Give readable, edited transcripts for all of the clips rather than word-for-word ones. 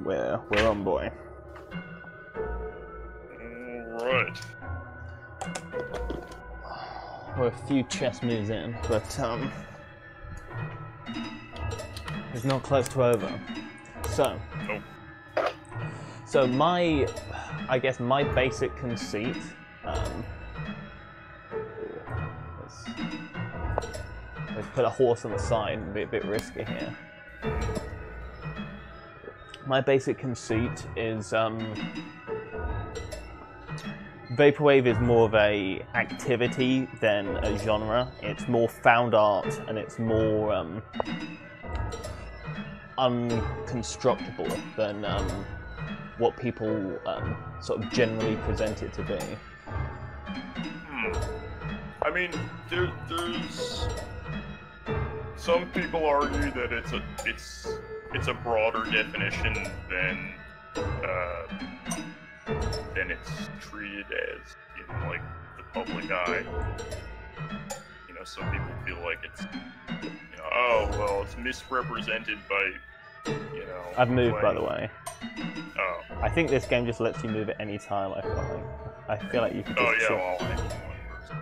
we're on, boy. Alright. We're a few chess moves in, but it's not close to over. So, so I guess my basic conceit. Let's put a horse on the side and be a bit risky here. My basic conceit is Vaporwave is more of a activity than a genre. It's more found art and it's more unconstructible than what people sort of generally present it to be. I mean, there's some people argue that it's a broader definition than it's treated as in like the public eye. You know, some people feel like it's, you know, oh well, it's misrepresented by, you know. I've moved, by the way. Oh. I think this game just lets you move at any time. I feel like you can just. Oh yeah, chill. well, I need one person.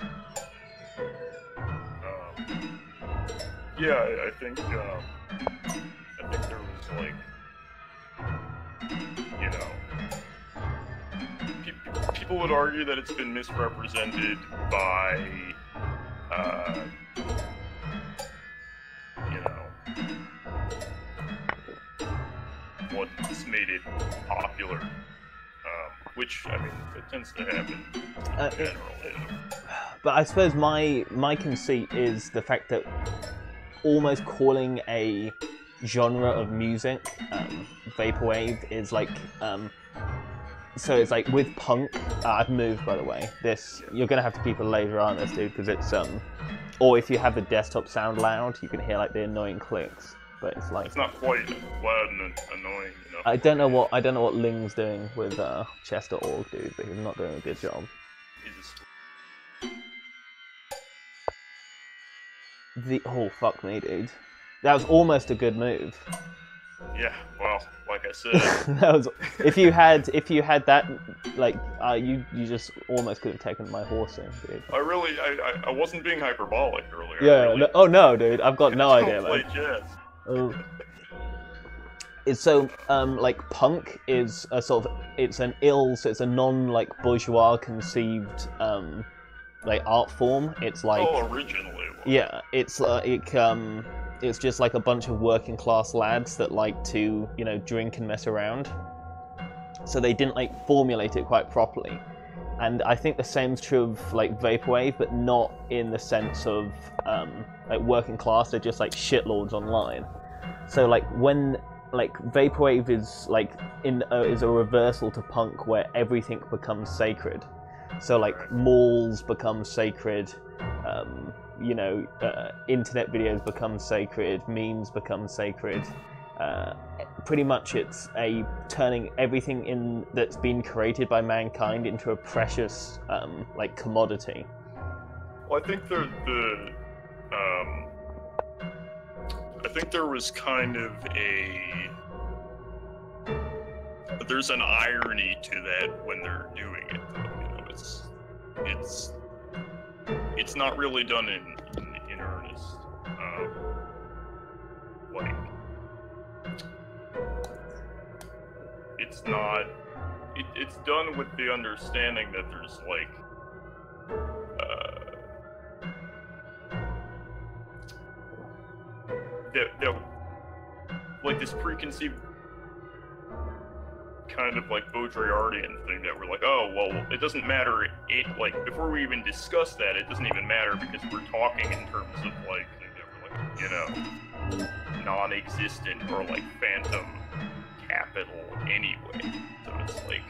Yeah, I think there was like, you know, people would argue that it's been misrepresented by, you know, what's made it popular, which, I mean, it tends to happen generally. But I suppose my conceit is the fact that almost calling a genre of music Vaporwave is like, so it's like with punk, I've moved, by the way, this, you're gonna have to keep a laser on this, dude, because it's, or if you have the desktop sound loud, you can hear like the annoying clicks, but it's like... It's not quite loud and annoying enough. I don't know what ℂ𝓍𝓷𝓪𝓽𝓸's doing with chess.org, dude, but he's not doing a good job. Oh, fuck me, dude. That was almost a good move. Yeah, well, like I said. That was, if you had that, like, you just almost could have taken my horse in, dude. I wasn't being hyperbolic earlier. Yeah, really, no, oh no, dude, I've got no idea, man. Chess. Oh. It's so, like, punk is a sort of, it's an so it's a non, like, bourgeois conceived, like, art form. It's like... Oh, originally. Yeah, it's like, it's just like a bunch of working class lads that like to, you know, drink and mess around. So they didn't like formulate it quite properly. And I think the same's true of like Vaporwave, but not in the sense of like working class, they're just like shitlords online. So like when like Vaporwave is like is a reversal to punk where everything becomes sacred. So like malls become sacred, you know, internet videos become sacred, memes become sacred. Pretty much it's a turning everything in that's been created by mankind into a precious like commodity. Well, I think I think there was kind of there's an irony to that when they're doing it. You know, it's not really done in earnest. Like, it's not. It's done with the understanding that there's like, that like this preconceived kind of like Baudrillardian thing that we're like, oh well, it doesn't matter. Like before we even discuss that, it doesn't even matter because we're talking in terms of like things that were like, you know, non-existent or like phantom capital anyway. So it's like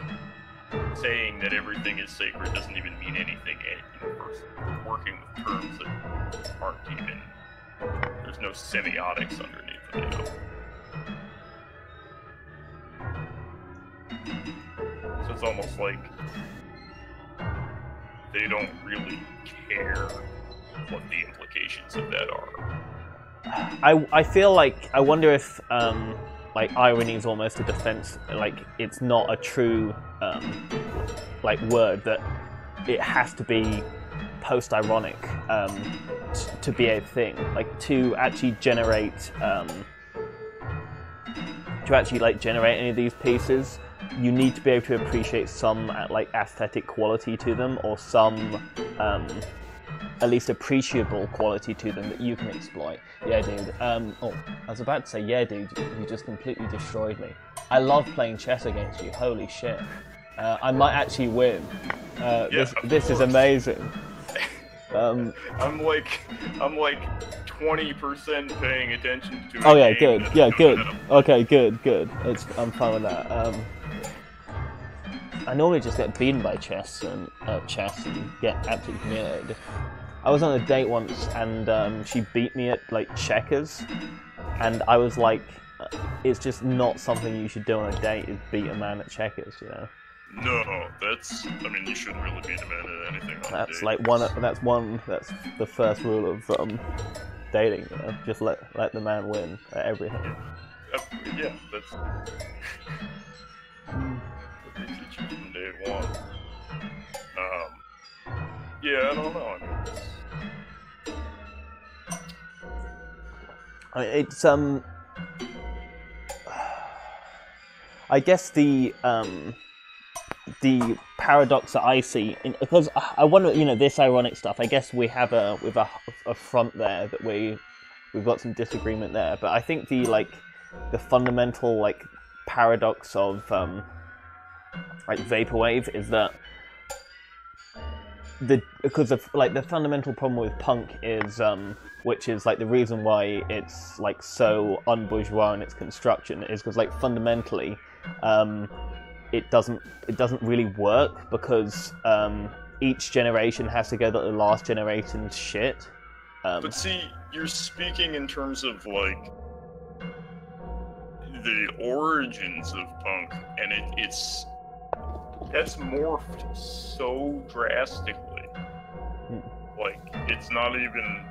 saying that everything is sacred doesn't even mean anything. We're working with terms that aren't even. There's no semiotics underneath it, you know. So it's almost like they don't really care what the implications of that are. I feel like, I wonder if like irony is almost a defense. Like it's not a true like word that it has to be post-ironic to be a thing. Like to actually generate generate any of these pieces, you need to be able to appreciate some like aesthetic quality to them, or some at least appreciable quality to them that you can exploit. Yeah, dude. Oh, I was about to say, yeah, dude, you just completely destroyed me. I love playing chess against you. Holy shit. I might actually win. This is amazing. I'm like 20% paying attention to. Oh yeah, good. Yeah, good. Okay, good. I'm fine with that. I normally just get beaten by chess and get absolutely humiliated. I was on a date once and she beat me at like checkers, and I was like, it's just not something you should do on a date, is beat a man at checkers, you know? No, that's. I mean, you shouldn't really beat a man at anything on a date. That's the first rule of dating. You know, just let the man win at everything. Yeah, that's. What they teach you from day one. Yeah, I don't know. It's I guess the paradox that I see, because I wonder, you know, this ironic stuff. I guess we have a front there that we've got some disagreement there, but I think the fundamental like paradox of like vaporwave is that because of like the fundamental problem with punk is which is like the reason why it's like so unbourgeois in its construction, is because like fundamentally it doesn't really work, because each generation has to go to the last generation's shit. But see, you're speaking in terms of like the origins of punk, and that's morphed so drastically. Like it's not even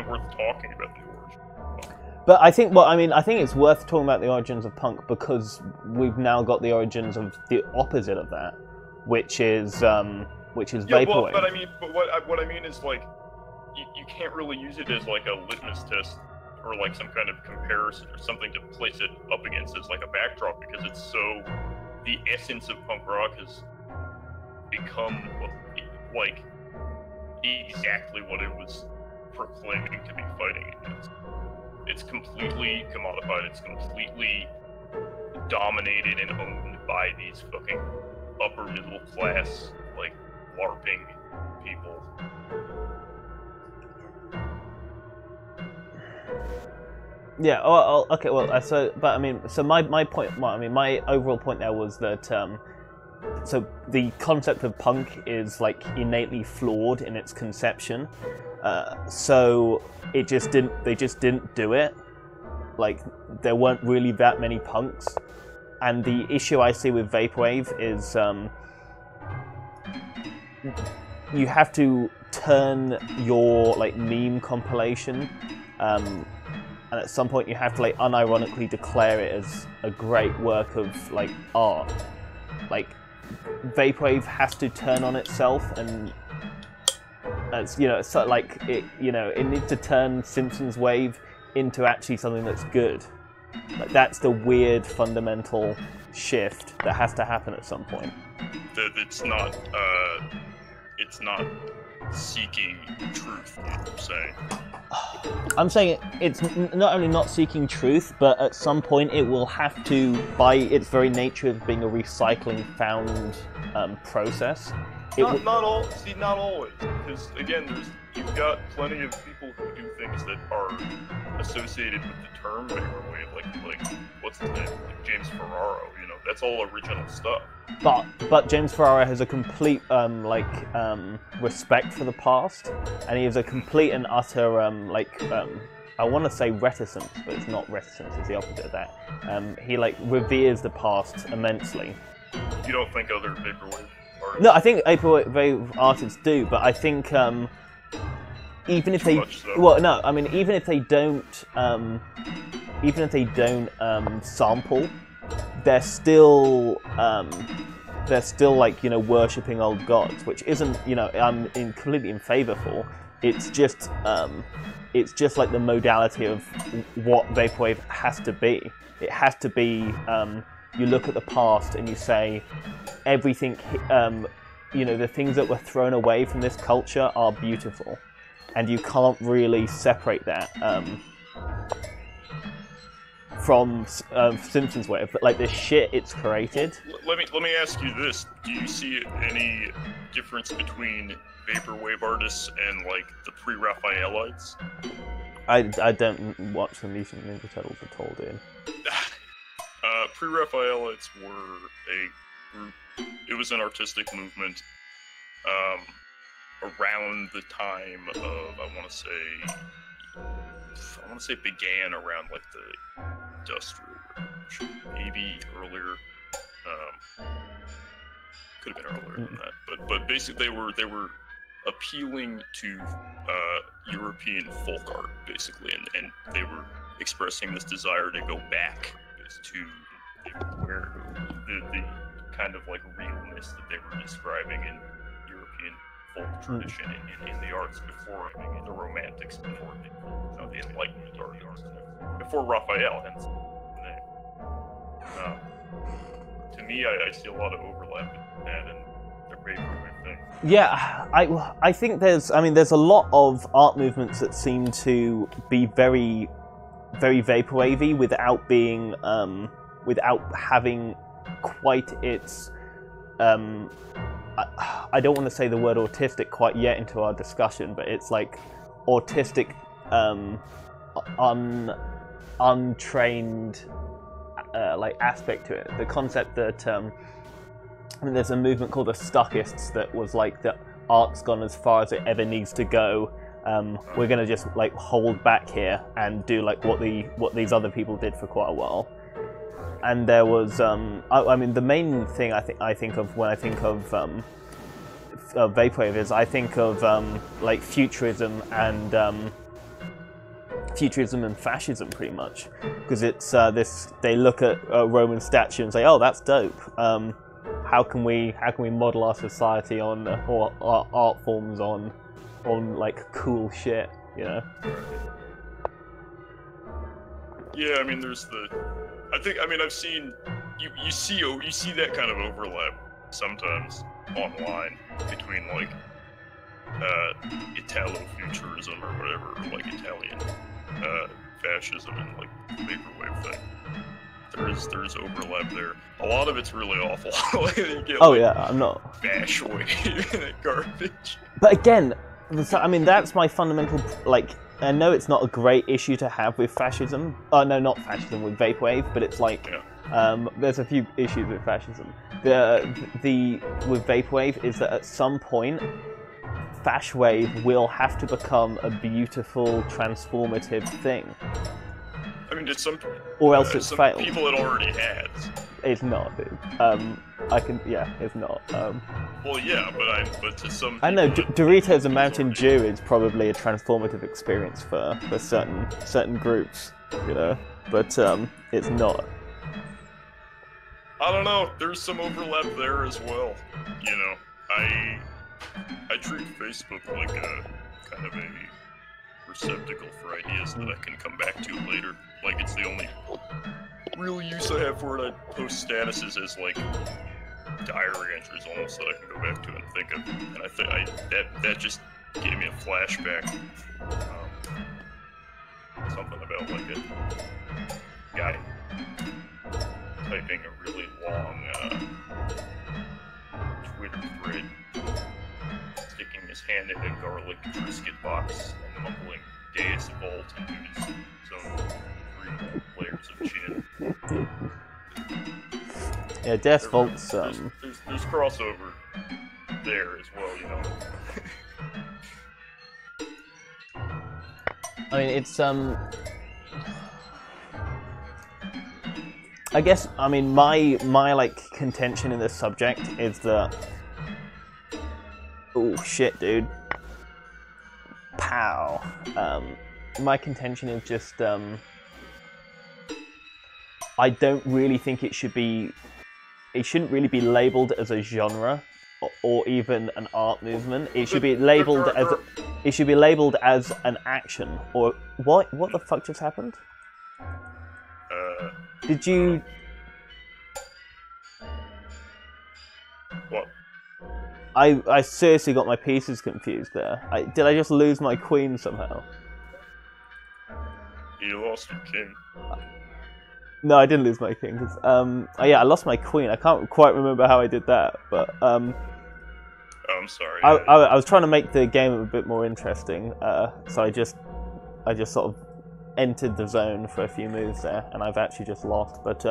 worth talking about the origin of punk. But I think it's worth talking about the origins of punk, because we've now got the origins of the opposite of that, which is vaporwave. Well, but what I mean is like you can't really use it as like a litmus test or like some kind of comparison or something to place it up against as like a backdrop, because it's so, the essence of punk rock has become like exactly what it was proclaiming to be fighting against. It's completely commodified, it's completely dominated and owned by these fucking upper middle class, like, LARPing people. Yeah. Oh, okay. Well, so my point. Well, I mean, my overall point there was that so the concept of punk is like innately flawed in its conception. So they just didn't do it. Like there weren't really that many punks, and the issue I see with vaporwave is you have to turn your like meme compilation. And at some point you have to like unironically declare it as a great work of like art. Like vaporwave has to turn on itself, and it's, you know, it's sort of like it, you know, it needs to turn Simpsons Wave into actually something that's good. Like that's the weird fundamental shift that has to happen at some point. That it's not seeking truth, you're saying. I'm saying it's not only not seeking truth, but at some point it will have to, by its very nature of being a recycling found process. Not always. Because again, you've got plenty of people who do things that are associated with the term vaporwave, like what's his name, like James Ferraro. You know, that's all original stuff. But James Ferraro has a complete respect for the past, and he has a complete and utter I want to say reticence, but it's not reticence, it's the opposite of that. He like reveres the past immensely. You don't think other vaporwave artists? No, I think vaporwave artists do, but I think even if they, so. well, no, I mean, even if they don't sample, they're still like, you know, worshipping old gods, which isn't, you know, I'm completely in favor for. It's just like the modality of what vaporwave has to be. It has to be. You look at the past and you say, everything. You know, the things that were thrown away from this culture are beautiful, and you can't really separate that from Simpsons Wave. But like the shit it's created. Let me ask you this: do you see any difference between vaporwave artists and like the pre-Raphaelites? I don't watch the Mutant Ninja Turtles at all, dude. Pre-Raphaelites were a group. It was an artistic movement around the time of I want to say it began around like the Industrial Revolution, maybe earlier. Could have been earlier than that, but basically they were appealing to European folk art, basically, and they were expressing this desire to go back to where the kind of like realness that they were describing in European folk tradition in the arts before the Romantics, before the Enlightenment arts, before Raphael, hence the name. To me, I see a lot of overlap in that and the vaporwave thing. Yeah, I think there's a lot of art movements that seem to be very, very vaporwavy without being without having quite its I don't want to say the word autistic quite yet into our discussion, but it's like autistic untrained like aspect to it. The concept that I mean, there's a movement called the Stuckists that was like the art's gone as far as it ever needs to go. We're gonna just like hold back here and do like what these other people did for quite a while. And there was I mean, the main thing I think of when I think of vaporwave is I think of like futurism and fascism pretty much, because it's they look at a Roman statue and say, oh, that's dope. How can we model our society on or our art forms on like cool shit, you know? Yeah, I mean, there's I've seen you see that kind of overlap sometimes online between like Italo-futurism or whatever, or like Italian fascism and like the vaporwave thing. There's overlap there. A lot of it's really awful. You get, like, yeah, I'm not bash wave and garbage. But again, I mean, that's my fundamental, like, I know it's not a great issue to have with fascism. Oh, no, not fascism, with vaporwave, but it's like, there's a few issues with fascism. With vaporwave is that at some point, fashwave will have to become a beautiful, transformative thing. I mean, it's or else it's failed. People it already had. It's not, dude. It's not. Well, yeah, but to some. I know Doritos and Mountain Dew is probably a transformative experience for certain groups, you know, but it's not. I don't know. There's some overlap there as well. You know, I treat Facebook like a kind of a receptacle for ideas that I can come back to later. Like, it's the only real use I have for it. I post statuses as like diary entries almost that I can go back to and think of. And I think that just gave me a flashback. Something about like a guy typing a really long Twitter thread, sticking his hand in a garlic triscuit box and mumbling Deus Vult into his own 3 layers of chin. Yeah, Deus Vult's there's crossover there as well, you know. I mean, it's I guess, I mean, my like contention in this subject is that, oh shit, dude, how. My contention is just I don't really think it should be. It shouldn't really be labeled as a genre or even an art movement. It should be labeled as. It should be labeled as an action. Or what? What the fuck just happened? Did you? What? I seriously got my pieces confused there. Did I just lose my queen somehow? You lost your king. No, I didn't lose my king. Cause, oh yeah, I lost my queen. I can't quite remember how I did that, but I'm sorry. I was trying to make the game a bit more interesting, so I just sort of entered the zone for a few moves there, and I've actually just lost. But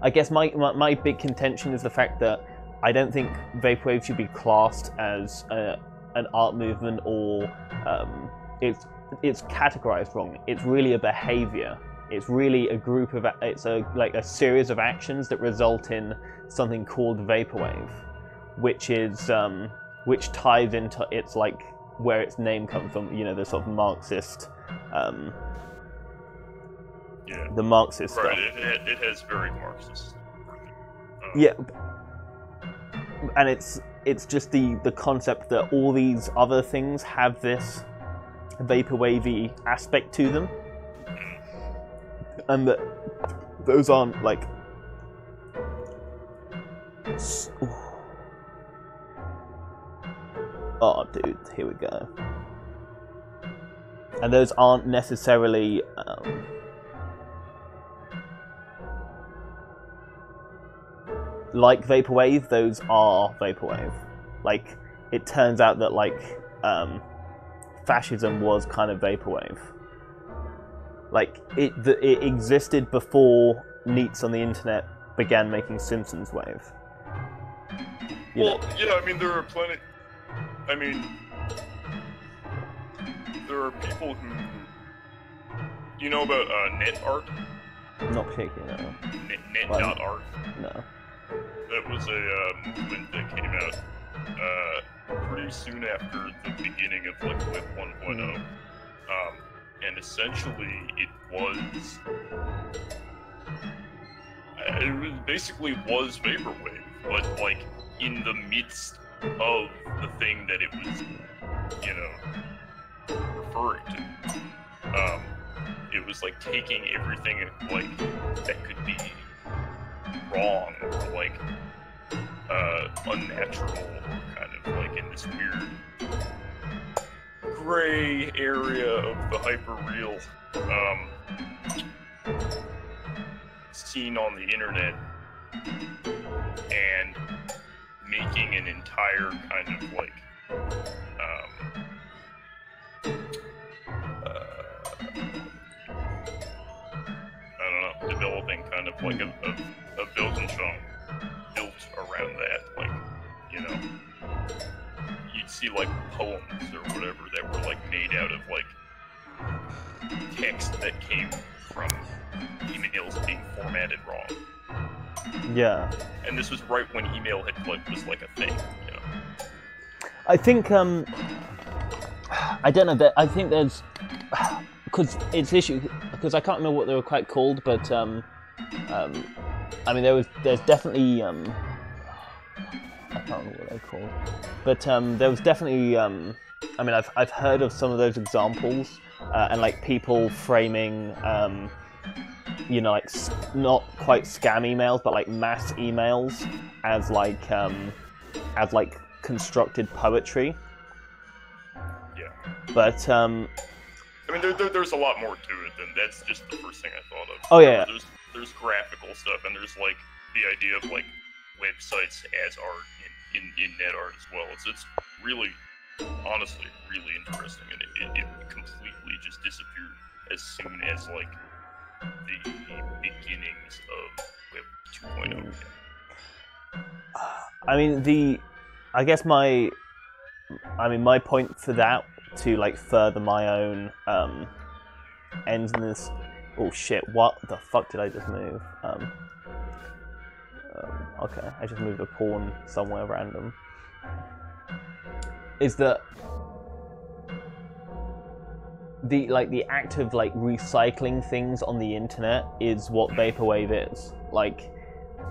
I guess my big contention is the fact that I don't think vaporwave should be classed as an art movement, or it's categorized wrong. It's really a behavior. It's really a group of, it's like a series of actions that result in something called vaporwave, which is which ties into it's like where its name comes from. You know, the sort of Marxist, the Marxist right. stuff. It has very Marxist. Yeah, and it's just the concept that all these other things have this vaporwavy aspect to them. And that those aren't like. Oh, dude, here we go. And those aren't necessarily. Like vaporwave, those are vaporwave. Like, it turns out that like fascism was kind of vaporwave. Like, it existed before NEETs on the internet began making Simpsons wave. Well, yeah, I mean, there are plenty... I mean... There are people who... You know about net art? Not particularly, no. Net.art? No. That was a movement that came out pretty soon after the beginning of, like, Web 1.0. And essentially, it basically was vaporwave, but like in the midst of the thing that it was, you know, referring to. It was like taking everything like that could be wrong or like unnatural or kind of like in this weird gray area of the hyper-real scene on the internet and making an entire kind of like I don't know, developing kind of like a Weltanschauung built around that, like, you know, you'd see like poems or whatever that were like made out of like text that came from emails being formatted wrong. Yeah. And this was right when email had like was like a thing, you know. I think I don't know that I think there's because it's issue because I can't remember what they were quite called, but I mean there's definitely I can't remember what they're called, but there was definitely I mean I've heard of some of those examples and like people framing you know, like not quite scam emails but like mass emails as like constructed poetry. Yeah. But I mean, there's a lot more to it than that's just the first thing I thought of. Oh yeah. There's graphical stuff, and there's like the idea of like websites as art in net art as well. It's really, honestly, really interesting, and it completely just disappeared as soon as like the beginnings of Web 2.0. I mean my point for that, to like further my own ends in this. Oh shit! What the fuck did I just move? Okay, I just moved a pawn somewhere random. Is that the act of like recycling things on the internet is what vaporwave is. Like,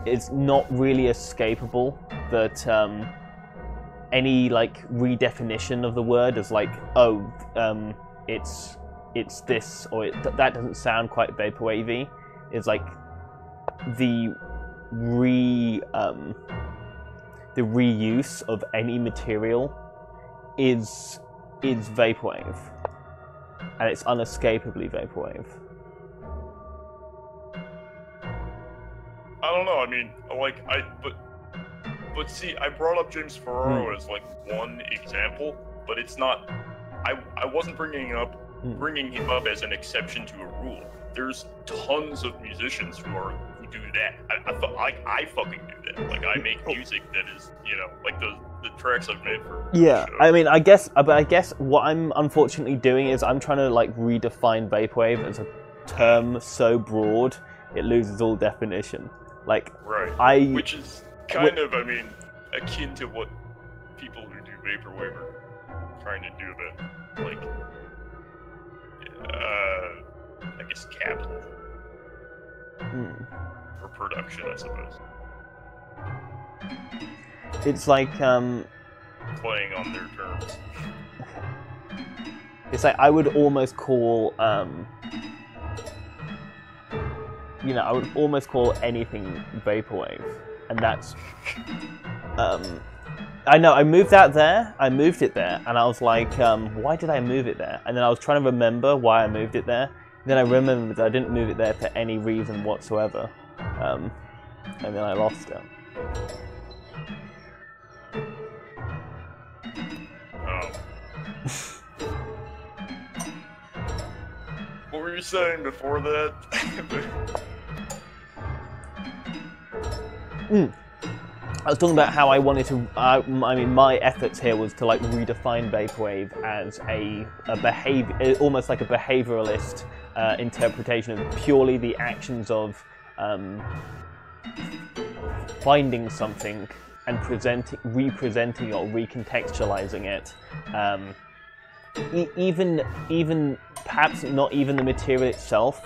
it's not really escapable that any like redefinition of the word as like, oh, it's this, or that doesn't sound quite vaporwavy, is like the reuse of any material is vaporwave, and it's unescapably vaporwave. I don't know. I mean, like but see, I brought up James Ferraro as like one example, but it's not. I wasn't bringing him up as an exception to a rule. There's tons of musicians who do that. I fucking do that. Like, I make music that is, you know, like the tracks I've made for yeah. shows. I mean, I guess what I'm unfortunately doing is I'm trying to like redefine vaporwave as a term so broad it loses all definition. Like, right, which is kind of, I mean, akin to what people who do vaporwave are trying to do a bit, like, I guess capitalism. Or production, I suppose. It's like, playing on their terms. It's like, I would almost call, you know, I would almost call anything vaporwave. And that's, I know, I moved it there, and I was like, why did I move it there? And then I was trying to remember why I moved it there. Then I remembered that I didn't move it there for any reason whatsoever. And then I lost it. What were you saying before that? I was talking about how I wanted to. I mean, my efforts here was to like redefine vaporwave as a behavior, almost like a behavioralist interpretation of purely the actions of finding something and representing or recontextualizing it. Even perhaps not even the material itself.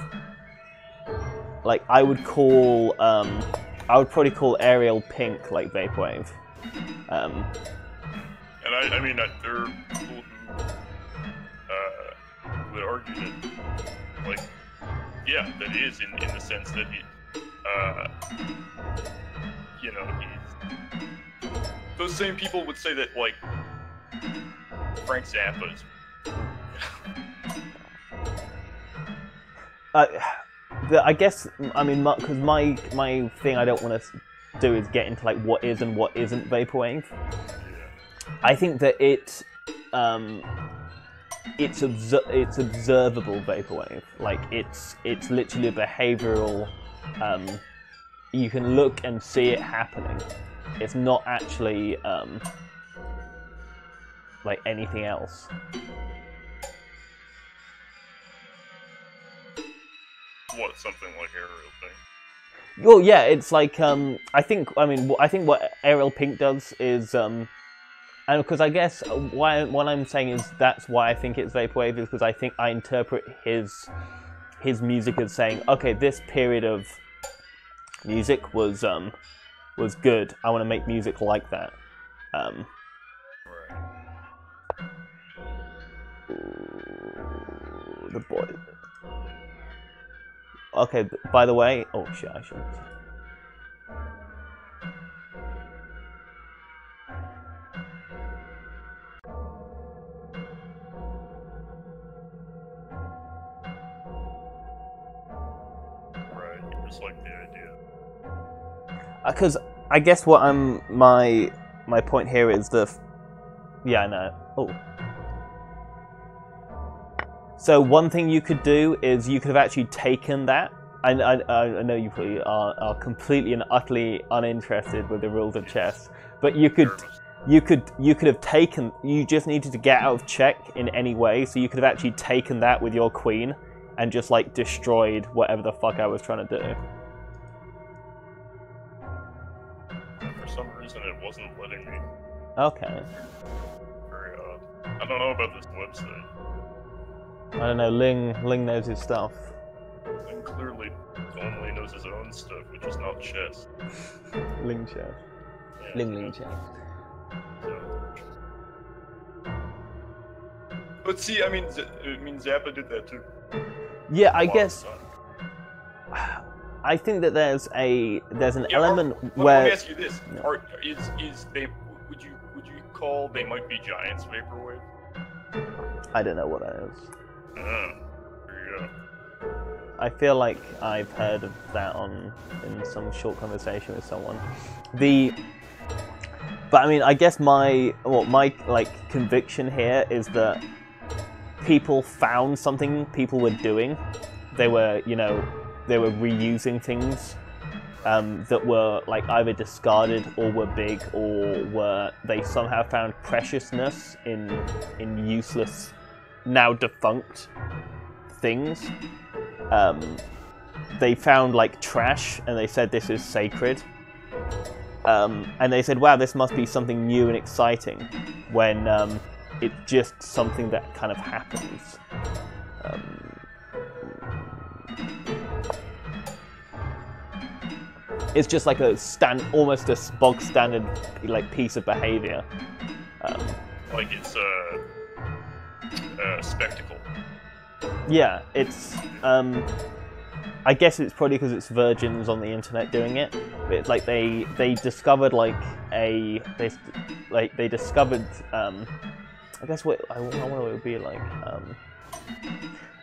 Like, I would probably call Ariel Pink like vaporwave. And I mean, there are people who would argue that, like, yeah, that is in the sense that he, you know, those same people would say that, like, Frank Zappa is. I guess, I mean, because my thing I don't want to do is get into like what is and what isn't vaporwave. I think that it's observable vaporwave. Like, it's literally a behavioral. You can look and see it happening. It's not actually like anything else. What, something like Ariel Pink? Well, yeah, it's like I think what Ariel Pink does is and because I guess what I'm saying is that's why I think it's vaporwave, is because I think I interpret his music as saying, okay, this period of music was good. I want to make music like that. Right. Ooh, the boy. Okay, by the way, oh shit, I shouldn't. Right, you just like the idea. Because I guess what my point here is yeah, I know. Oh. So one thing you could do is you could have actually taken that. I know you probably are completely and utterly uninterested with the rules of chess, but you could have taken. You just needed to get out of check in any way, so you could have actually taken that with your queen and just like destroyed whatever the fuck I was trying to do. For some reason, it wasn't letting me. Okay. Very odd. I don't know about this website. I don't know. Ling knows his stuff. And clearly only knows his own stuff, which is not chess. Ling chess. Yeah, Ling chess. So. But see, I mean, Zappa did that too. Yeah, I guess. I think that there's an element where. Let me ask you this: would you call They Might Be Giants vaporwave? I don't know what that is. There you go. I feel like I've heard of that in some short conversation with someone. But I mean, I guess my like conviction here is that people found something people were doing. They were reusing things that were like either discarded or were big, or they somehow found preciousness in useless, now defunct things. They found like trash and they said this is sacred. And they said, wow, this must be something new and exciting, when it's just something that kind of happens. It's just like almost a bog standard like piece of behavior. Like it's a spectacle. Yeah, it's. I guess it's probably because it's virgins on the internet doing it. But it's like they discovered they discovered. I guess I wonder what it would be like.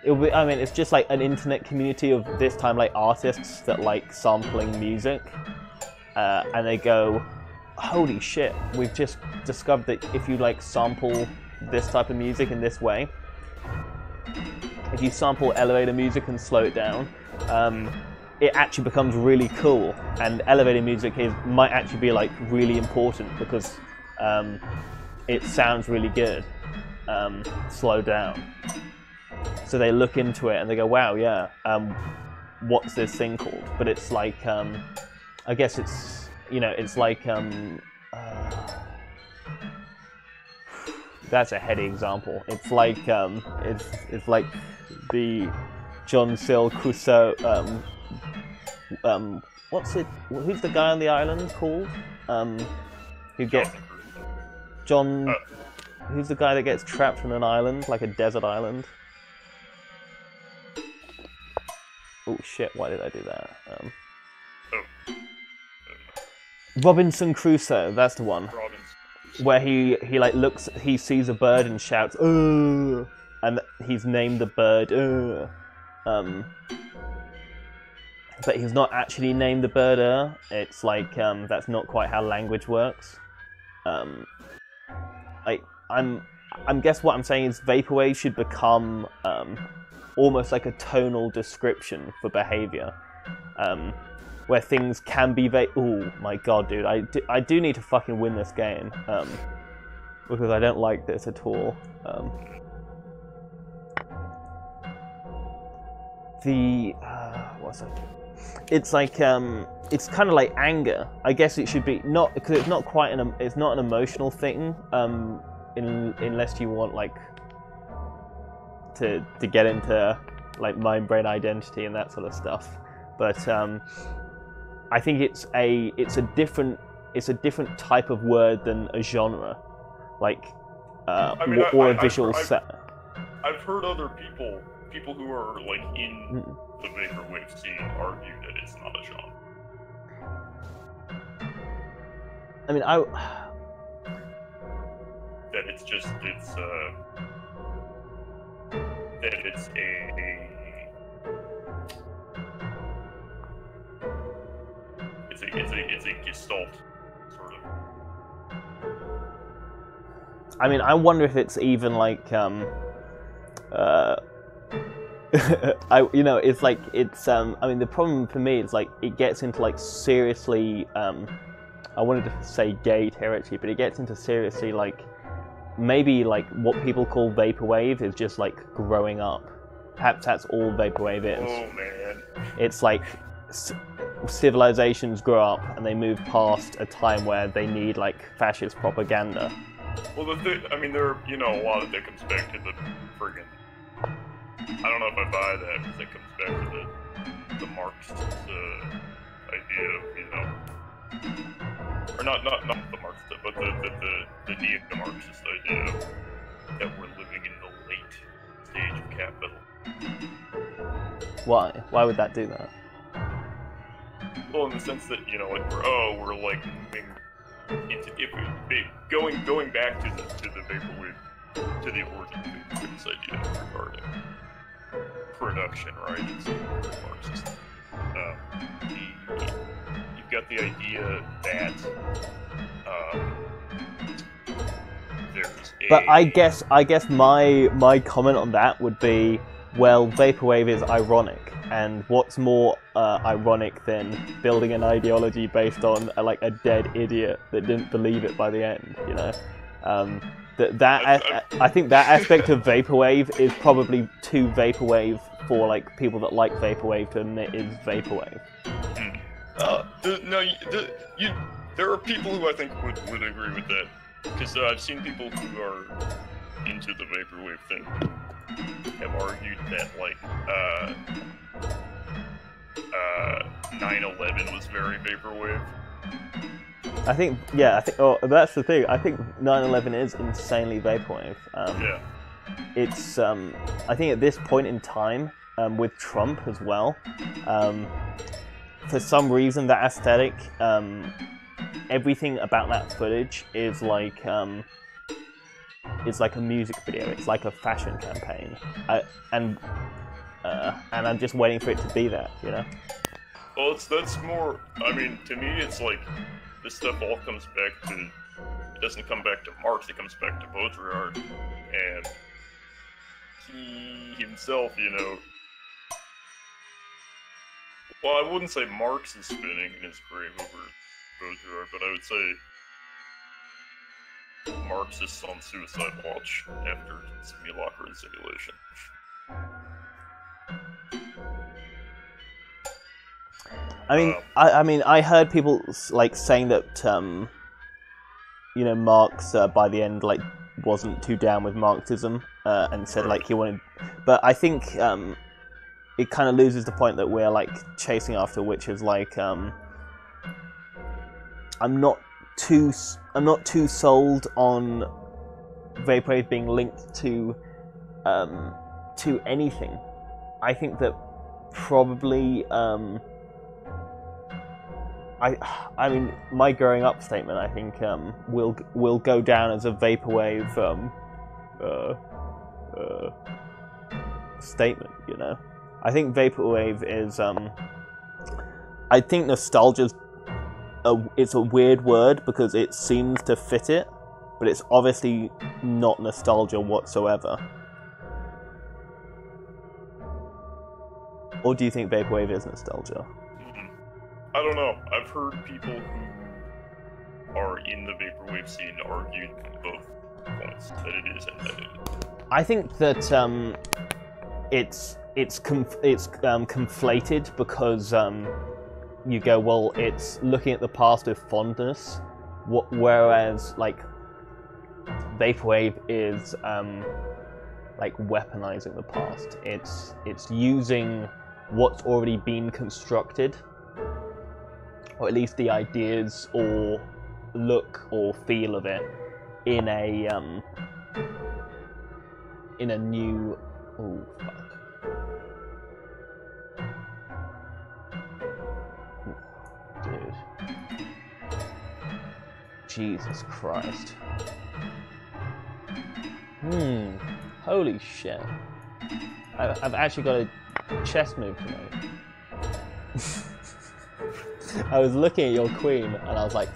It would be, I mean, it's just like an internet community of this time like artists that like sampling music, and they go, holy shit, we've just discovered that if you like sample this type of music in this way, if you sample elevator music and slow it down, it actually becomes really cool, and elevator music might actually be like really important because it sounds really good slowed down. So they look into it and they go, wow, yeah, what's this thing called? But it's like, I guess it's, it's like, that's a heady example. It's like, it's like the ℂ𝓍𝓼, who's the guy on the island called? Who's the guy that gets trapped on an island, like a desert island? Oh shit, why did I do that? Robinson Crusoe, that's the one. Where he like looks, he sees a bird and shouts, "Ugh!" And he's named the bird, "Ugh!" But he's not actually named the bird, "Ugh!" It's like, that's not quite how language works. I'm guess what I'm saying is vaporwave should become almost like a tonal description for behavior, where things can be oh my god, dude, I do need to fucking win this game, because I don't like this at all. What's that? It's like it's kind of like anger. I guess it should be not, because it's not quite it's not an emotional thing. Unless you want like to get into like mind-brain identity and that sort of stuff, but I think it's a different type of word than a genre, like or a visual set. I've heard other people who are like in the vaporwave scene argue that it's not a genre. I mean, that it's just that it's a gestalt sort of. I mean, I wonder if it's even like it's like it's I mean, the problem for me is like it gets into like seriously I wanted to say gay territory, but it gets into seriously like maybe like what people call vaporwave is just like growing up. Perhaps that's all vaporwave is. Oh man. It's like civilizations grow up and they move past a time where they need like fascist propaganda. Well, I mean, there a lot of that comes back to the friggin' I don't know if I buy that because it comes back to the Marxist idea of, you know, or not the Marxist, but the neo-Marxist idea that we're living in the late stage of capital. Why? Why would that do that? Well, in the sense that, you know, like we're like moving into going back to the vaporwave, to the origin of this idea regarding production, right? It's Marxist. You've got the idea that there's a... But I guess my comment on that would be, well, vaporwave is ironic, and what's more ironic than building an ideology based on like a dead idiot that didn't believe it by the end, you know? I think that aspect of vaporwave is probably too vaporwave for like people that like vaporwave to admit is vaporwave. There are people who I think would agree with that, because I've seen people who are into the vaporwave thing have argued that like 9/11 was very vaporwave. I think oh, that's the thing. I think 9/11 is insanely vaporwave. Yeah. It's I think at this point in time, with Trump as well, for some reason that aesthetic, everything about that footage is like a music video. It's like a fashion campaign, and I'm just waiting for it to be that, you know. Well, that's more. I mean, to me, it's like this stuff all comes back to. It doesn't come back to Marx. It comes back to Baudrillard, and he himself, you know. Well, I wouldn't say Marx is spinning in his grave over Baudrillard, but I would say Marxists on suicide watch after simulacra and simulation. I mean, I heard people like saying that, you know, Marx by the end like wasn't too down with Marxism and said like he wanted, but I think it kind of loses the point that we're like chasing after, which is like I'm not too sold on vaporwave being linked to anything. I think that probably I mean, my growing up statement, I think, will go down as a vaporwave statement, you know? I think vaporwave is, I think nostalgia's, it's a weird word because it seems to fit it, but it's obviously not nostalgia whatsoever. Or do you think vaporwave is nostalgia? I don't know. I've heard people who are in the vaporwave scene argue both points, that it is and that it isn't. I think that it's conflated because you go, well, it's looking at the past with fondness, whereas like vaporwave is like weaponizing the past. It's using what's already been constructed, or at least the ideas or look or feel of it, in a new. Oh fuck! Dude, Jesus Christ! Holy shit! I've actually got a chess move to make. I was looking at your queen, and I was like,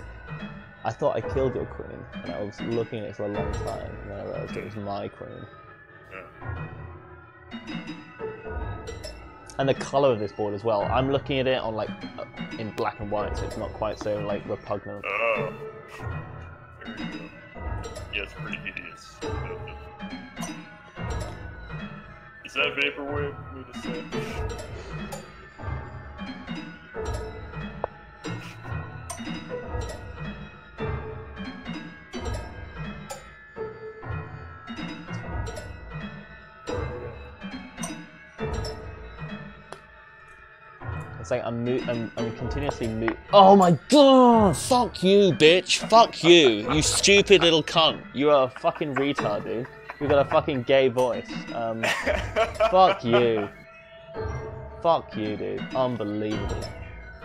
I thought I killed your queen, and I was looking at it for a long time, and then I realized it was my queen. And the color of this board as well. I'm looking at it on like in black and white, so it's not quite so like repugnant. Oh, there you go. Yeah, it's pretty hideous. Is that vaporwave? Me to say. It's like I'm continuously Oh my god! Fuck you, bitch! Fuck you! You stupid little cunt! You're a fucking retard, dude. You got a fucking gay voice. Fuck you. Fuck you, dude. Unbelievable.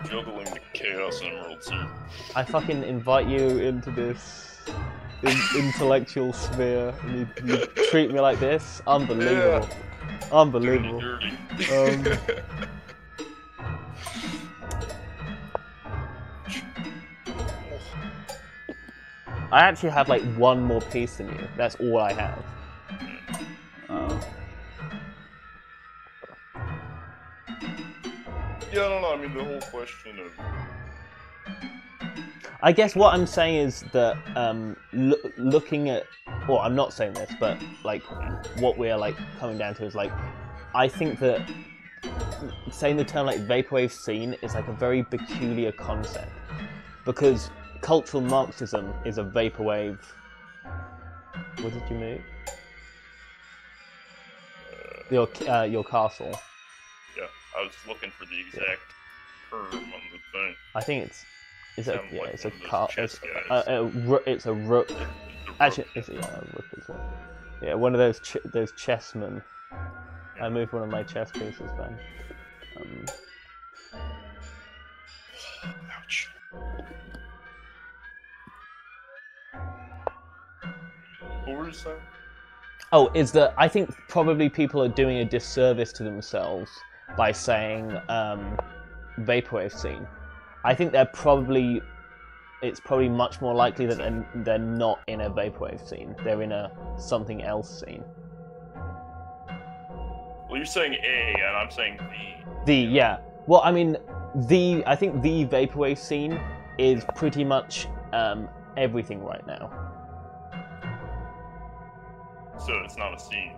Juggling the Chaos Emeralds here. I fucking invite you into this intellectual sphere, and you treat me like this? Unbelievable. Yeah. Unbelievable. Dirty. I actually have like one more piece than you. That's all I have. Yeah, I don't know. I mean, the whole question of... I guess what I'm saying is that looking at... Well, I'm not saying this, but like what we're like coming down to is like, I think that saying the term like vaporwave scene is like a very peculiar concept, because cultural Marxism is a vaporwave... What did you move? Your castle. Yeah, I was looking for the exact term on the thing. I think it's... Is it? Yeah, like it's a it's a rook. Actually, it's a rook as well. Yeah, one of those chessmen. I moved one of my chess pieces, Ben. Ouch. What were you saying? Oh, is that I think probably people are doing a disservice to themselves by saying vaporwave scene. I think it's probably much more likely that they're not in a vaporwave scene. They're in a something else scene. Well, you're saying A, and I'm saying B. Yeah. Well, I mean, I think the vaporwave scene is pretty much everything right now. So it's not a scene.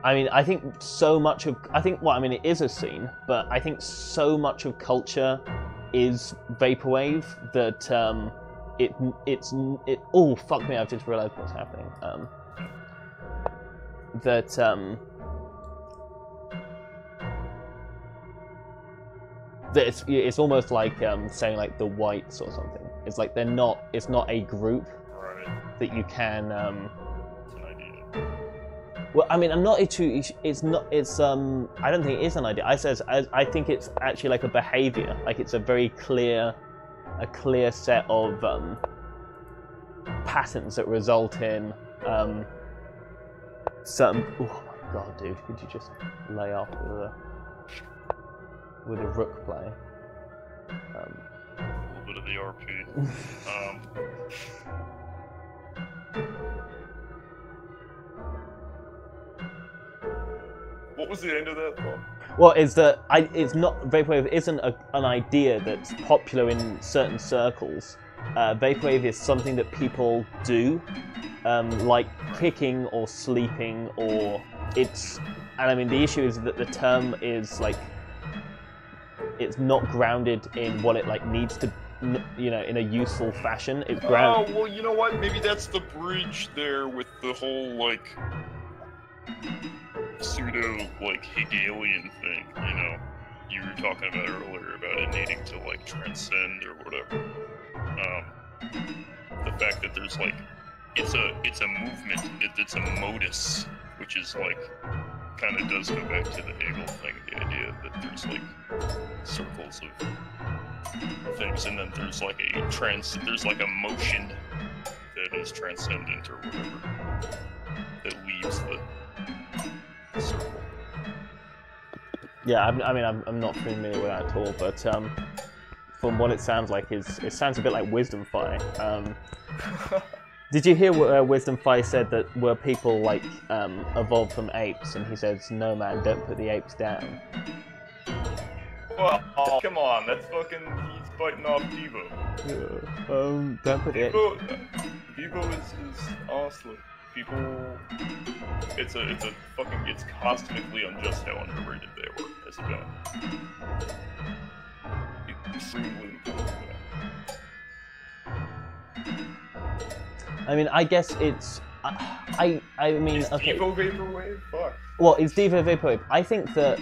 I mean, I think so much of... it is a scene, but I think so much of culture is vaporwave that oh, fuck me, I've just realised what's happening. That it's almost like saying like the whites or something. It's like it's not a group that you can... Well, I mean, I'm not too. It's not. It's I don't think it is an idea. I think it's actually like a behavior. Like it's a very clear set of patterns that result in certain. Oh my god, dude! Could you just lay off with a rook play? A little bit of the RP. What was the end of that thought? Well, it's not vaporwave isn't an idea that's popular in certain circles. Vaporwave is something that people do, like kicking or sleeping, or and I mean the issue is that the term is like it's not grounded in what it like needs to, you know, in a useful fashion. It's grounded. Oh well, you know what? Maybe that's the bridge there with the whole like pseudo like Hegelian thing, you know, you were talking about earlier about it needing to like transcend or whatever. The fact that there's like it's a movement, it's a modus, which is like kind of does go back to the Hegel thing, the idea that there's like circles of things, and then there's like there's like a motion that is transcendent or whatever that leaves the circle. Yeah, I mean, I'm not familiar with that at all, but from what it sounds like, it sounds a bit like wisdom'Fy. Did you hear what wisdom'Fy said that were people like evolved from apes, and he says, "No man, don't put the apes down." Well, oh, come on, that's fucking he's fighting off Devo. Yeah. Don't put the apes. Devo is honestly. People, it's cosmically unjust how underrated they were as a band. Extremely important. I mean, I guess it's. I mean, is okay. Devo vaporwave? Fuck. Well, it's Devo vaporwave. I think that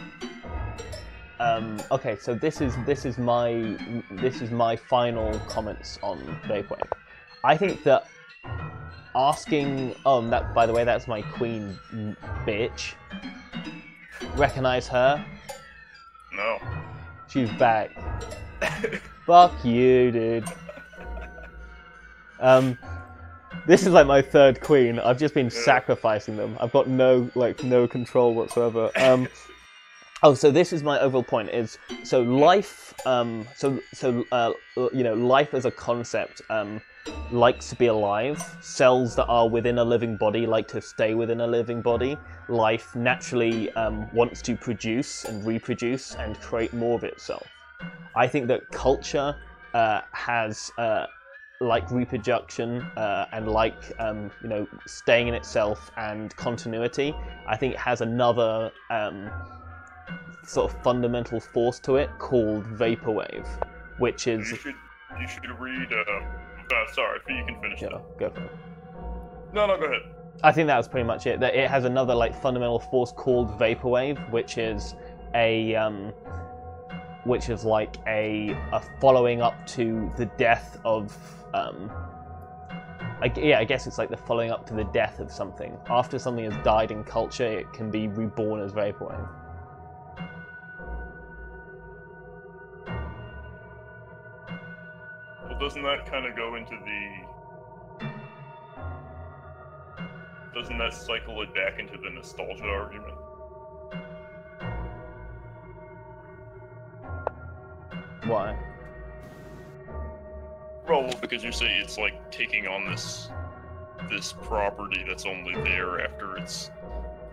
Okay, so this is my final comments on vaporwave. I think that asking, that, by the way, that's my queen, bitch. Recognize her? No. She's back. Fuck you, dude. This is like my third queen. I've just been sacrificing them. I've got no control whatsoever. So this is my overall point: is so life. Life as a concept likes to be alive. Cells that are within a living body like to stay within a living body. Life naturally wants to produce and reproduce and create more of itself. I think that culture has. Like reproduction and like staying in itself and continuity, I think it has another sort of fundamental force to it called vaporwave, which is. You should read. Sorry, you can finish. Yeah, go for it. No, go ahead. I think that was pretty much it. That it has another like fundamental force called vaporwave, which is like a following up to the death of. I guess it's like the following up to the death of something. After something has died in culture, it can be reborn as vaporwave. Well, doesn't that kind of go into the... Doesn't that cycle it back into the nostalgia argument? Why? Well, because you say it's like taking on this property that's only there after it's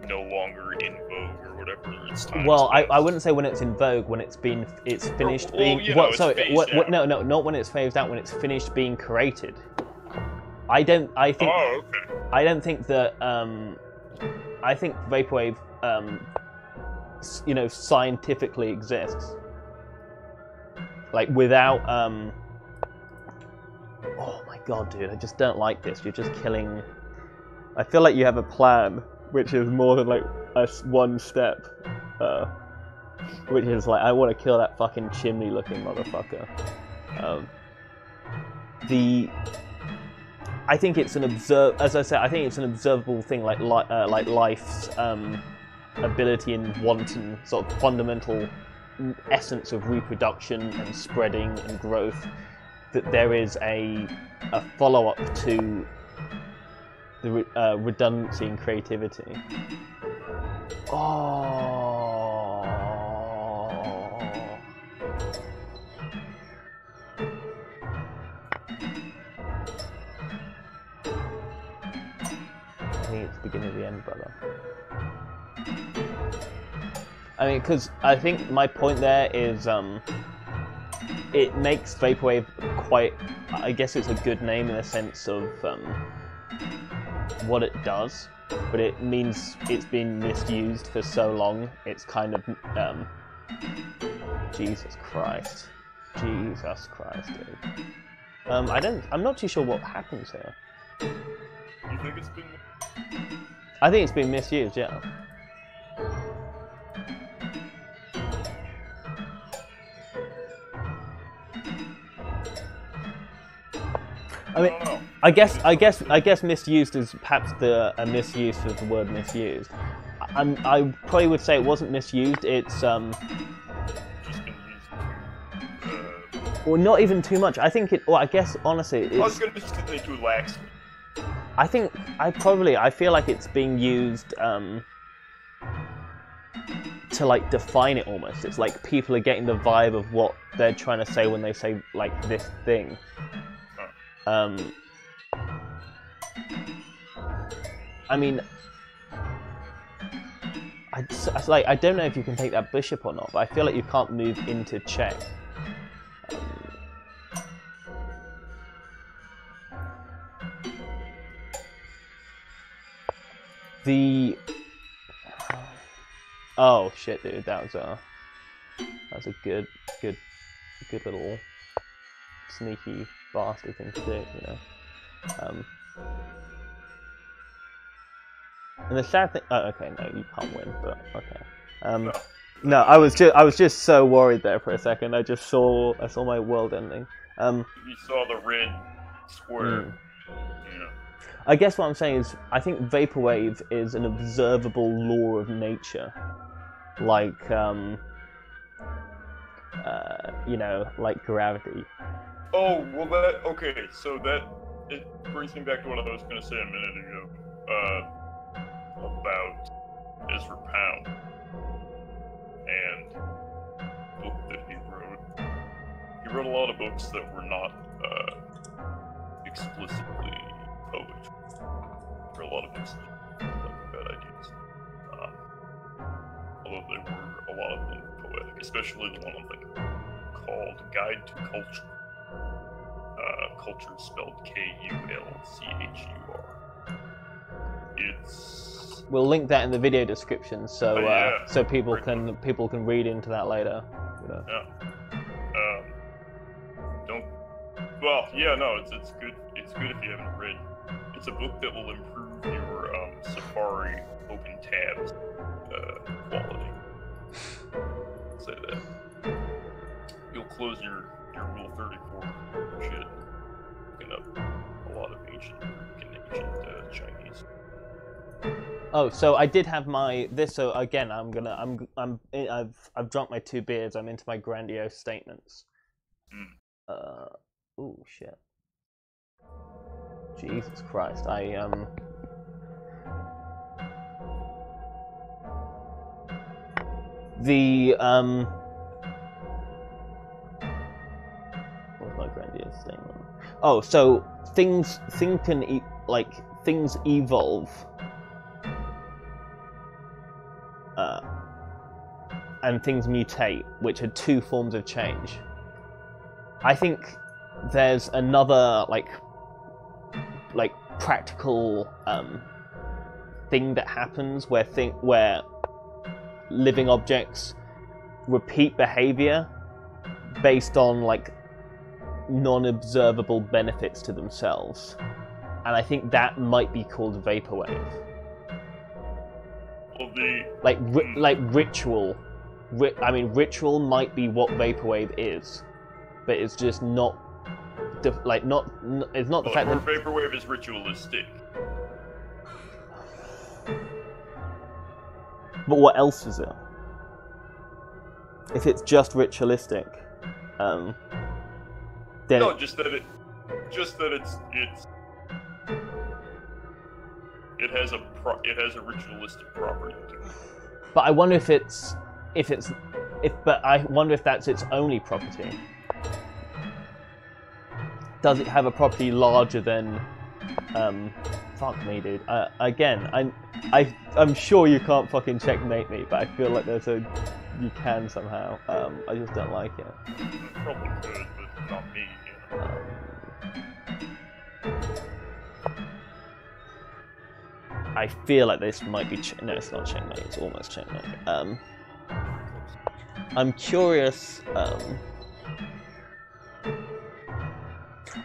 no longer in vogue or whatever its time. Well, I wouldn't say when it's in vogue. When it's finished being. Not when it's phased out. When it's finished being created. I think. Oh, okay. I don't think that. I think vaporwave, scientifically exists. Like without. Oh my god, dude! I just don't like this. You're just killing. I feel like you have a plan, which is more than like one step. Which is like, I want to kill that fucking chimney-looking motherfucker. I think it's an as I said, I think it's an observable thing, like life's ability and wanton sort of fundamental essence of reproduction and spreading and growth. That there is a follow-up to the redundancy and creativity. Oh. I think it's the beginning of the end, brother. I mean, because I think my point there is, it makes vaporwave quite. I guess it's a good name in the sense of what it does, but it means it's been misused for so long. It's kind of Jesus Christ, dude. I'm not too sure what happens here. You think it's been? I think it's been misused. Yeah. I mean, I guess misused is perhaps a misuse of the word misused. I probably would say it wasn't misused. It's Just been used. Well, not even too much. I think it. Well, I guess honestly, it's. I was gonna just say too lax. I feel like it's being used to like define it almost. It's like people are getting the vibe of what they're trying to say when they say like this thing. I mean, I don't know if you can take that bishop or not, but I feel like you can't move into check. Oh shit, dude, that was a good little sneaky bastard thing to do, you know. And the sad thing, oh, okay, no, you can't win, but okay. No. No, I was just so worried there for a second. I saw my world ending. You saw the red square. Yeah. I guess what I'm saying is, I think vaporwave is an observable law of nature, like you know, like gravity. Oh well, okay. So it brings me back to what I was going to say a minute ago about Ezra Pound and the book that he wrote. He wrote a lot of books that were not explicitly poetry. There were a lot of books that were like bad ideas. Although they were a lot of them poetic, especially the one I'm thinking called Guide to Culture. Culture is spelled Kulchur. We'll link that in the video description, so yeah, so people can read into that later. You know. Yeah. Well, yeah, no, it's good. It's good if you haven't read. It's a book that will improve your Safari open tabs quality. Say that. You'll close your Rule 34 shit. Looking up a lot of ancient Chinese. Oh, so I did have so again, I've drunk my 2 beers. I'm into my grandiose statements. Oh shit. Jesus Christ, what's my grandiose statement? Oh, so things evolve. And things mutate, which are 2 forms of change. I think there's another like practical thing that happens where living objects repeat behavior based on like non-observable benefits to themselves, and I think that might be called vaporwave. Like ritual. I mean, ritual might be what vaporwave is, but it's just not. It's not the fact that vaporwave is ritualistic. But what else is it? If it's just ritualistic, then no, just that it has a ritualistic property to it. But I wonder if I wonder if that's its only property. Does it have a property larger than? Fuck me, dude. Again, I'm sure you can't fucking checkmate me, but I feel like you can somehow. I just don't like it. Probably could, but not me. You know? I feel like this might be no, it's not checkmate. It's almost checkmate. I'm curious.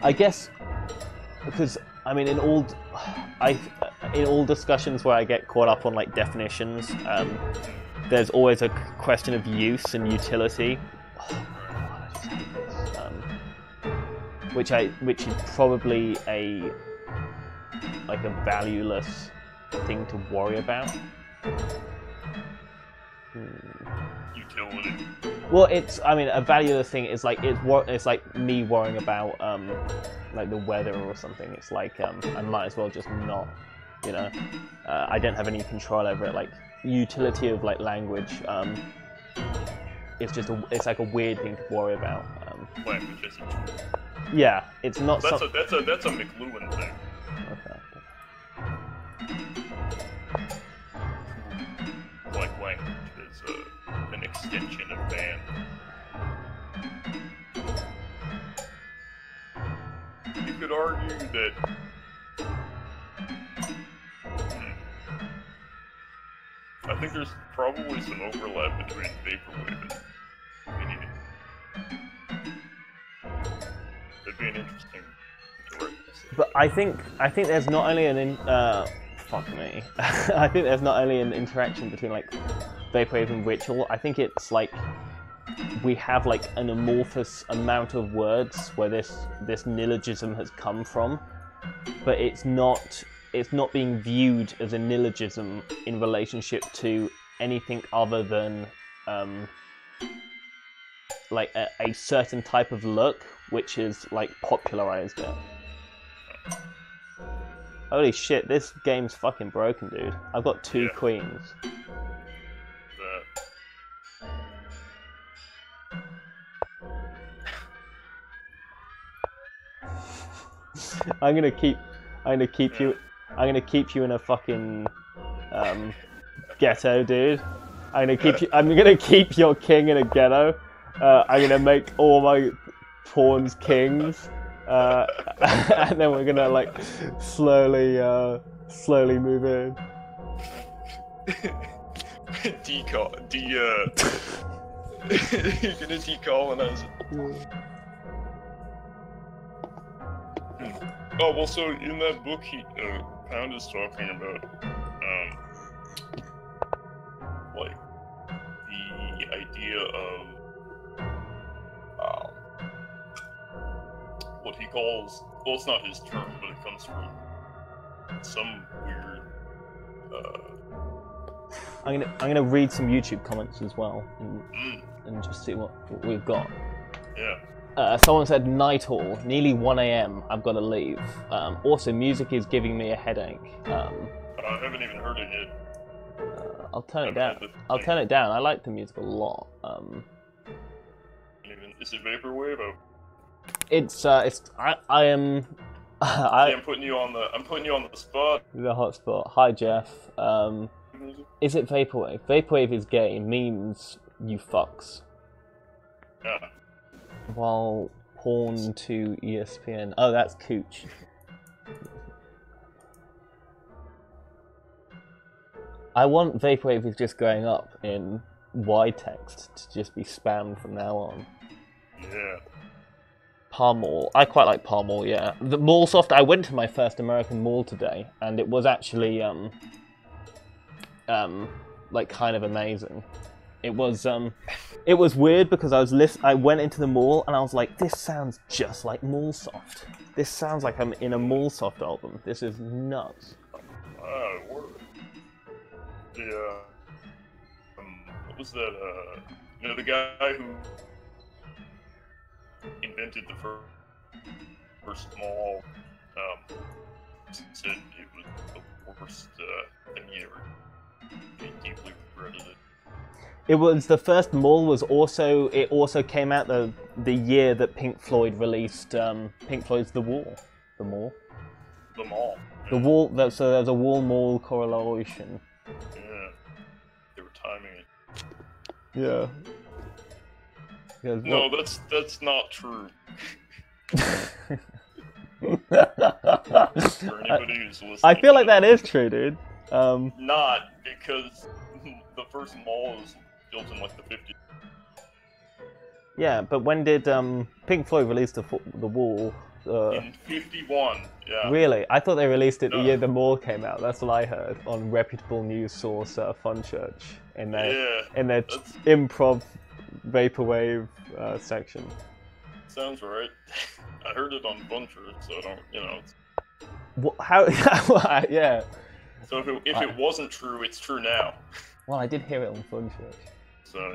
I guess because I mean in all discussions where I get caught up on like definitions, there's always a question of use and utility. Oh, God, I just hate this. Which is probably a valueless thing to worry about. Utility. Well, a valueless thing is like it's like me worrying about like the weather or something. It's like I might as well just not, you know. I don't have any control over it. Like utility of like language, it's like a weird thing to worry about. Language is a tool. Yeah, it's not. That's a McLuhan thing. Okay. Like language is an extension of man. You could argue that I think there's probably some overlap between vaporwave and mini. That'd be an interesting direct. But I think there's not only fuck me. I think there's not only an interaction between like Vaporwave and Ritual. I think it's like we have like an amorphous amount of words where this nyllogism has come from, but it's not being viewed as a nyllogism in relationship to anything other than like a certain type of look, which is like popularized it. Holy shit, this game's fucking broken, dude. I've got 2 queens. I'm gonna keep you in a fucking ghetto, dude. I'm gonna keep your king in a ghetto. I'm gonna make all my pawns kings, and then we're gonna like slowly move in. You're gonna decolonize it. Oh well, so in that book, Pound is talking about like the idea of what he calls, well, it's not his term, but it comes from some weird. I'm gonna read some YouTube comments as well and just see what we've got. Yeah. Someone said Night Hall, nearly 1 AM. I've got to leave. Also, music is giving me a headache. I haven't even heard it yet. I'll turn it down. I'll turn it down. I like the music a lot. Is it vaporwave? I am. I'm putting you on the spot. The hotspot. Hi Jeff. Is it vaporwave? Vaporwave is gay. Memes, you fucks. Yeah. While porn to ESPN. Oh, that's Cooch. I want Vaporwave is just going up in wide text to just be spammed from now on. Yeah. Palmall. I quite like Palmall, yeah. The Mallsoft, I went to my first American Mall today, and it was actually, like, kind of amazing. It was weird because I went into the mall and I was like, this sounds just like Mallsoft. This sounds like I'm in a Mallsoft album. This is nuts. Word. What was that, the guy who invented the first mall, said it was the worst thing he ever did. He deeply regretted it. It was the first mall. It also came out the year that Pink Floyd released Pink Floyd's The Wall. The Mall. The Mall. The Wall. So there's a wall-mall correlation. Yeah. They were timing it. Yeah. No, that's not true. For anybody who's listening. I feel like that is true, dude. Not because the first mall was built in like the 50s. Yeah, but when did Pink Floyd release the Wall? In 51, yeah. Really? I thought they released it the year the mall came out. That's what I heard on reputable news source Fun Church in their improv vaporwave section. Sounds right. I heard it on Fun Church, so I don't, It's... What, how? Yeah. So if it wasn't true, it's true now. Well, I did hear it on Fun Church. So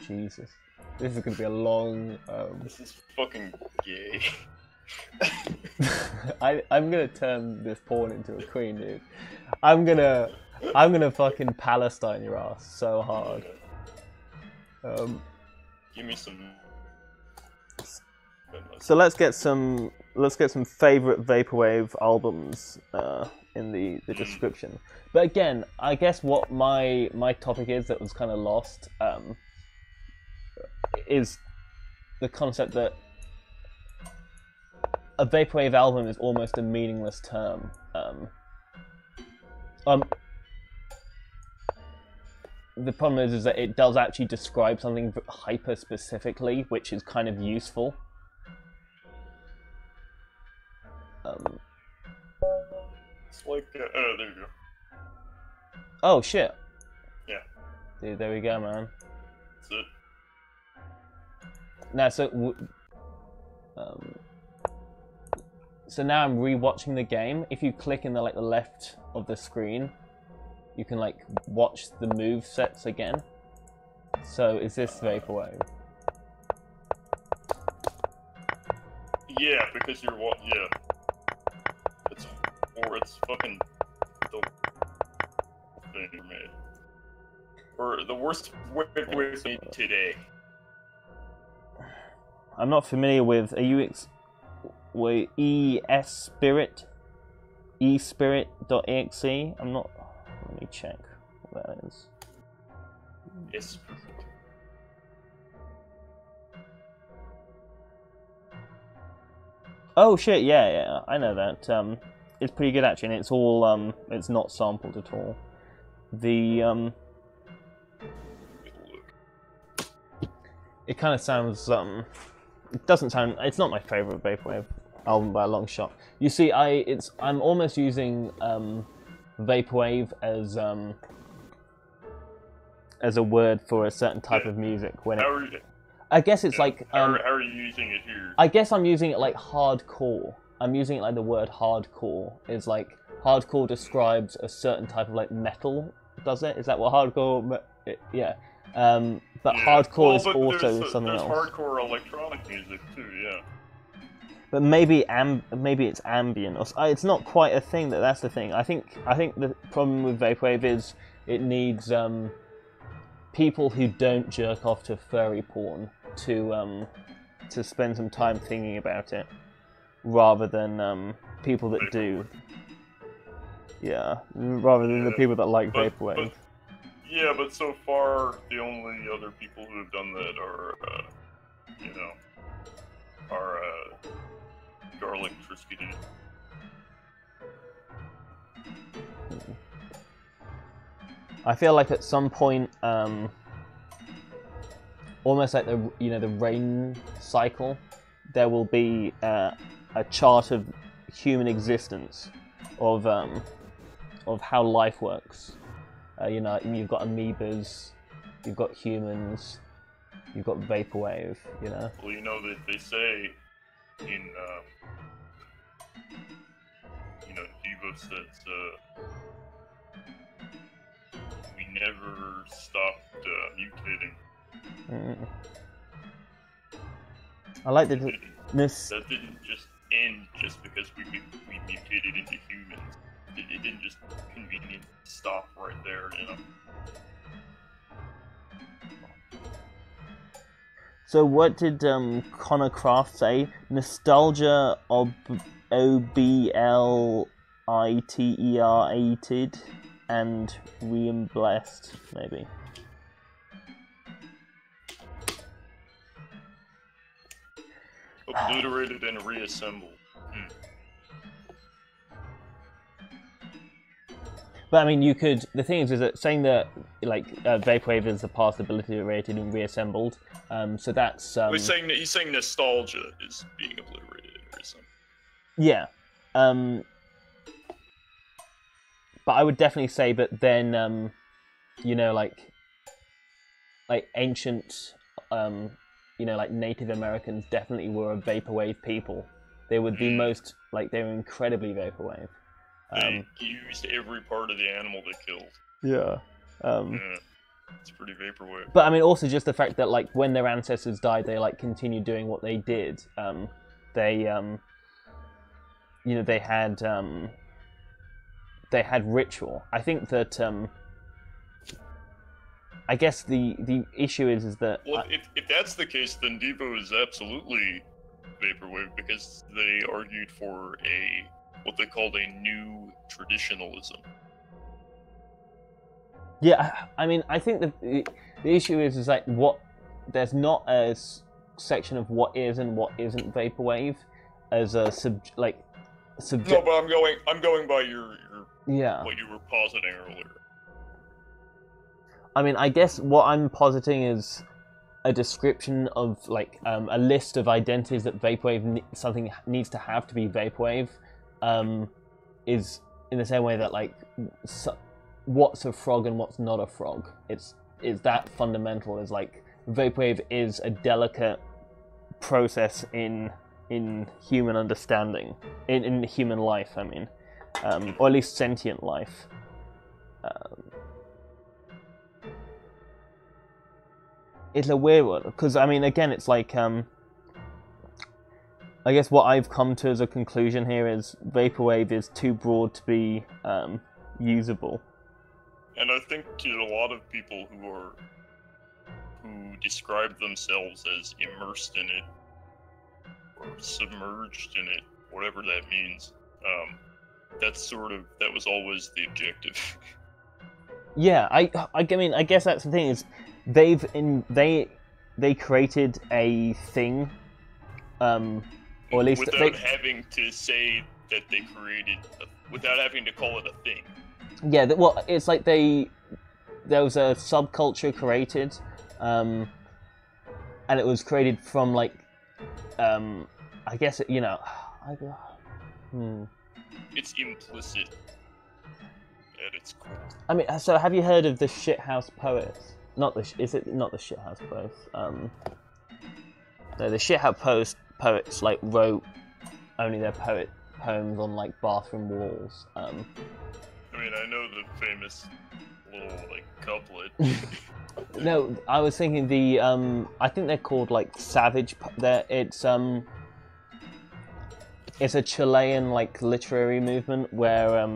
Jesus, this is gonna be a long. This is fucking gay. I'm gonna turn this porn into a queen, dude. I'm gonna fucking Palestine your ass so hard. Give me some. So let's get some favorite vaporwave albums in the description. But again, I guess what my topic is that was kind of lost is the concept that a vaporwave album is almost a meaningless term. The problem is that it does actually describe something hyper specifically, which is kind of useful. It's like, there you go. Oh shit. Yeah. Dude, there we go, man. That's it. Now, so now I'm rewatching the game. If you click in the the left of the screen, you can like watch the move sets again. So is this Vaporwave? Yeah, because you're what? Yeah. It's fucking the thing you made, or the worst way made today. I'm not familiar with. Are you eSpirit? eSpirit.exe? I'm not. Let me check what that is. It's Oh shit! Yeah, I know that. It's pretty good actually, and it's all it's not sampled at all. The it kind of sounds it doesn't sound. It's not my favorite vaporwave album by a long shot. You see, I'm almost using vaporwave as a word for a certain type of music when I guess it's like how are you using it here? I guess I'm using it like hardcore. I'm using it like the word hardcore is like hardcore describes a certain type of like metal. Does it? Is that what hardcore? Yeah. But yeah. hardcore is but also something else. There's hardcore electronic music too. Yeah. But maybe it's ambient or it's not quite a thing. That's the thing. I think the problem with vaporwave is it needs people who don't jerk off to furry porn to spend some time thinking about it, rather than people that do. Yeah, rather than the people that like vaporwave. But so far the only other people who have done that are, ℓ𝓷𝓪𝓽𝓸. I feel like at some point, almost like the rain cycle, there will be a chart of human existence, of how life works. You've got amoebas, you've got humans, you've got vaporwave. Well, that they say in Devos that we never stopped mutating. I like that. That didn't just end just because we mutated into humans. It didn't just conveniently stop right there, So what did Connor Craft say? Nostalgia OBLITERated and re-blessed, maybe. Obliterated and reassembled. But I mean, the thing is that saying that vaporwave is the past obliterated and reassembled. So that's. He's saying nostalgia is being obliterated and reassembled. Yeah. But I would definitely say that then, like ancient, like Native Americans definitely were a vaporwave people. They were the most, they were incredibly vaporwave. They used every part of the animal they killed. Yeah. It's pretty vaporwave. But I mean, also just the fact that when their ancestors died, they continued doing what they did. They had ritual. I think that I guess the issue is that if that's the case, then Devo is absolutely vaporwave because they argued for what they called a new traditionalism. Yeah, I mean, I think the issue is there's not a section of what is and what isn't vaporwave as a subject. No, but I'm going by your what you were positing earlier. I mean, I guess what I'm positing is a description of a list of identities that vaporwave something needs to have to be vaporwave. Is in the same way that what's a frog and what's not a frog. It's that fundamental. Is like vaporwave is a delicate process in human understanding, in human life. I mean, or at least sentient life. It's a weird one because I mean, again, it's like I guess what I've come to as a conclusion here is vaporwave is too broad to be usable. And I think to a lot of people who describe themselves as immersed in it or submerged in it, whatever that means, that was always the objective. Yeah, I mean, I guess that's the thing is they created a thing, or at least without having to say that they created, without having to call it a thing. Yeah, well, it's like there was a subculture created, and it was created from like, I guess it, It's implicit at its core. I mean, so have you heard of the shithouse poets? Is it not the shithouse poets? No, the shithouse poets like wrote only their poems on like bathroom walls. I mean, I know the famous little like couplet. No, I was thinking the I think they're called like savage. It's a Chilean like literary movement where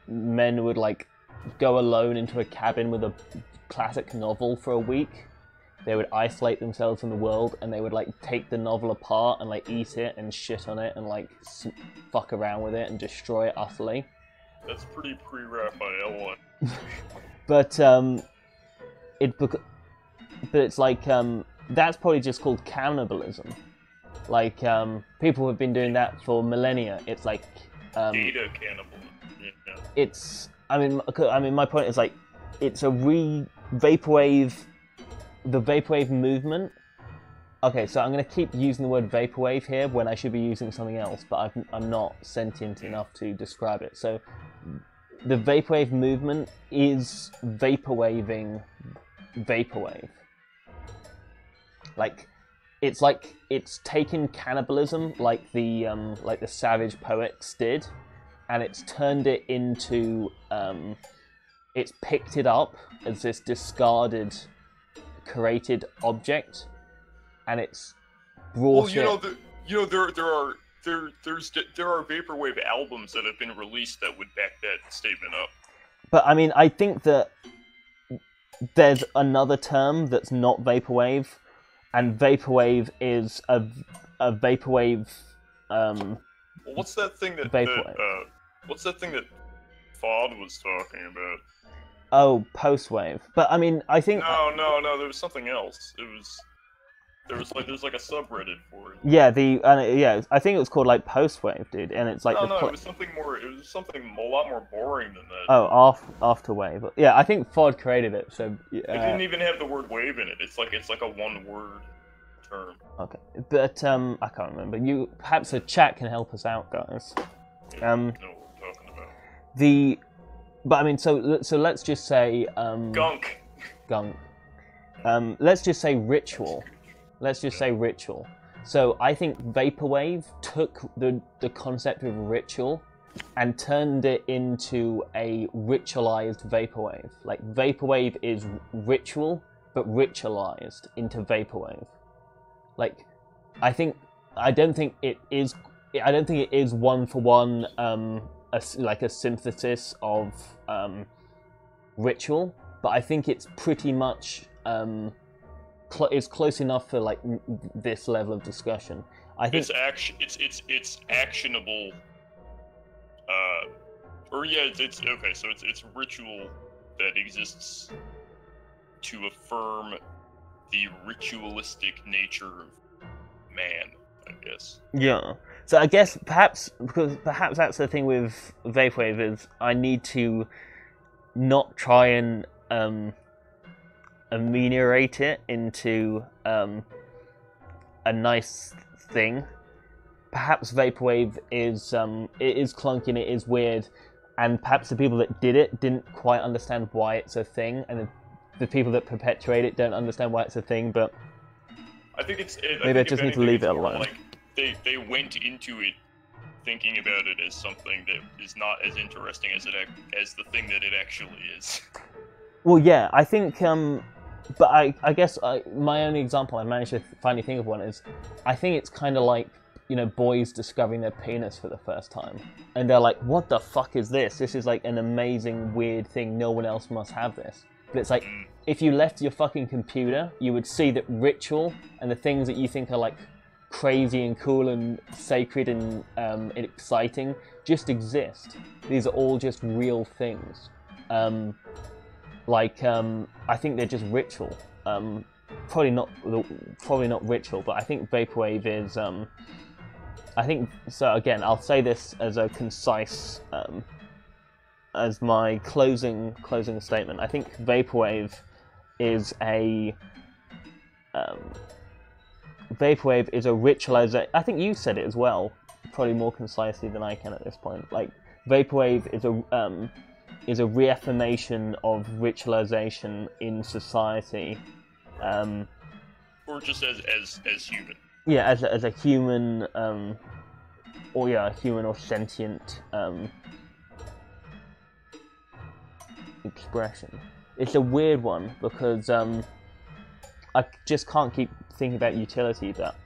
men would like go alone into a cabin with a classic novel for a week. They would isolate themselves from the world, and they would like take the novel apart and like eat it and shit on it and like fuck around with it and destroy it utterly. That's pretty pre-Raphael. But it's like that's probably just called cannibalism. Like people have been doing that for millennia. It's like data cannibalism. Yeah. It's I mean my point is like it's a vaporwave. The vaporwave movement. Okay, so I'm going to keep using the word vaporwave here when I should be using something else, but I'm not sentient enough to describe it. So the vaporwave movement is vaporwaving vaporwave. Like it's taken cannibalism like the savage poets did, and it's turned it into it's picked it up as this discarded created object, and it's brought there are vaporwave albums that have been released that would back that statement up. But I mean, I think that there's another term that's not vaporwave, and vaporwave is a vaporwave. Well, what's that thing that Fod was talking about? Oh, postwave. But I mean, I think no. There was something else. There's like a subreddit for it. Yeah, I think it was called like postwave, dude, and it's like it was something more. It was something a lot more boring than that. Oh, afterwave. Yeah, I think Fod created it. So it didn't even have the word wave in it. It's like a one-word term. Okay, but I can't remember. Perhaps a chat can help us out, guys. Yeah, know what we're talking about. But I mean, so let's just say Gunk. Let's just say ritual. So I think vaporwave took the concept of ritual and turned it into a ritualized vaporwave. Like vaporwave is ritual, but ritualized into vaporwave. Like I don't think it is one for one a synthesis of ritual, but I think it's pretty much it's close enough for like this level of discussion. I think it's actionable. It's okay. So it's ritual that exists to affirm the ritualistic nature of man, I guess. Yeah. So I guess perhaps that's the thing with vaporwave is I need to not try and ameliorate it into a nice thing. Perhaps vaporwave is it is clunky and it is weird, and perhaps the people that did it didn't quite understand why it's a thing, and the people that perpetuate it don't understand why it's a thing. But I think it's maybe I just need to leave it alone. Like they went into it thinking about it as something that is not as interesting as as the thing that it actually is. Well, yeah, I think, but I guess my only example I managed to finally think of one is, I think it's kind of like, you know, boys discovering their penis for the first time, and they're like, "What the fuck is this? This is like an amazing weird thing. No one else must have this." But it's like, if you left your fucking computer, you would see that ritual and the things that you think are like crazy and cool and sacred and exciting just exist. These are all just real things. I think they're just ritual. Probably not ritual, but I think vaporwave is. I think so. Again, I'll say this as a concise, as my closing statement. I think vaporwave is a ritualization. I think you said it as well, probably more concisely than I can at this point. Like, vaporwave is a reaffirmation of ritualization in society, or just as human. Yeah, as a human, a human or sentient expression. It's a weird one because I just can't keep thinking about utility, but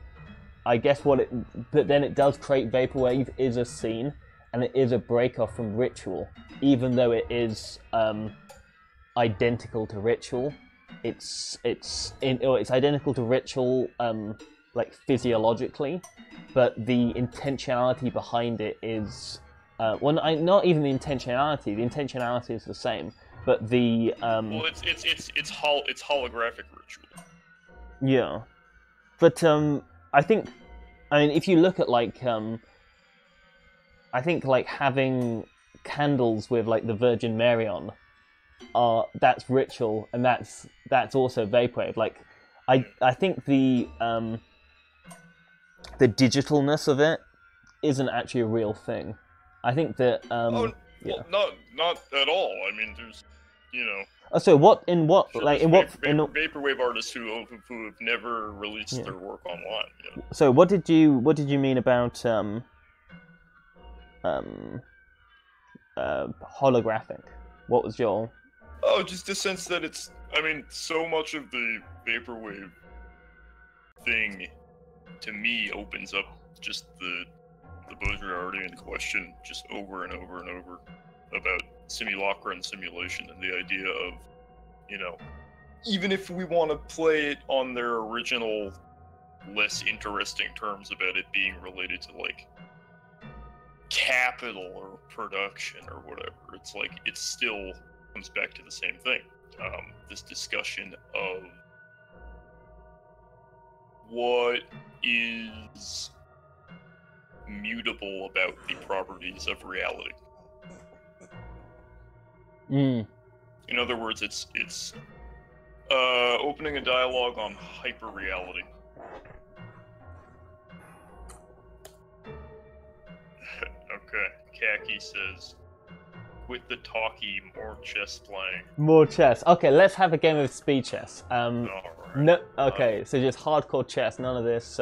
I guess but then it does create vaporwave is a scene, and it is a break-off from ritual, even though it is identical to ritual. It's identical to ritual, like physiologically, but the intentionality behind it is not even the intentionality. The intentionality is the same, but the well, it's holographic ritual. Yeah, but I mean, if you look at like I think like having candles with like the Virgin Mary on, that's ritual, and that's also vaporwave. Like, I think the digitalness of it isn't actually a real thing. I think that yeah. Well, not at all. I mean, there's, you know. So vaporwave artists who have never released their work online. You know? So what did you mean about holographic? What was your? Oh, just the sense that it's. I mean, so much of the vaporwave thing, to me, opens up just the ℂℍ𝔼𝓷𝓽𝓸 question just over and over and over about simulacra and simulation, and the idea of, you know, even if we want to play it on their original, less interesting terms about it being related to, like, capital or production or whatever, it's like, it still comes back to the same thing. This discussion of what is mutable about the properties of reality. In other words, it's opening a dialogue on hyperreality. Okay, Khaki says, "Quit the talkie, more chess playing." More chess. Okay, let's have a game of speed chess. Right. No. Okay, so just hardcore chess. None of this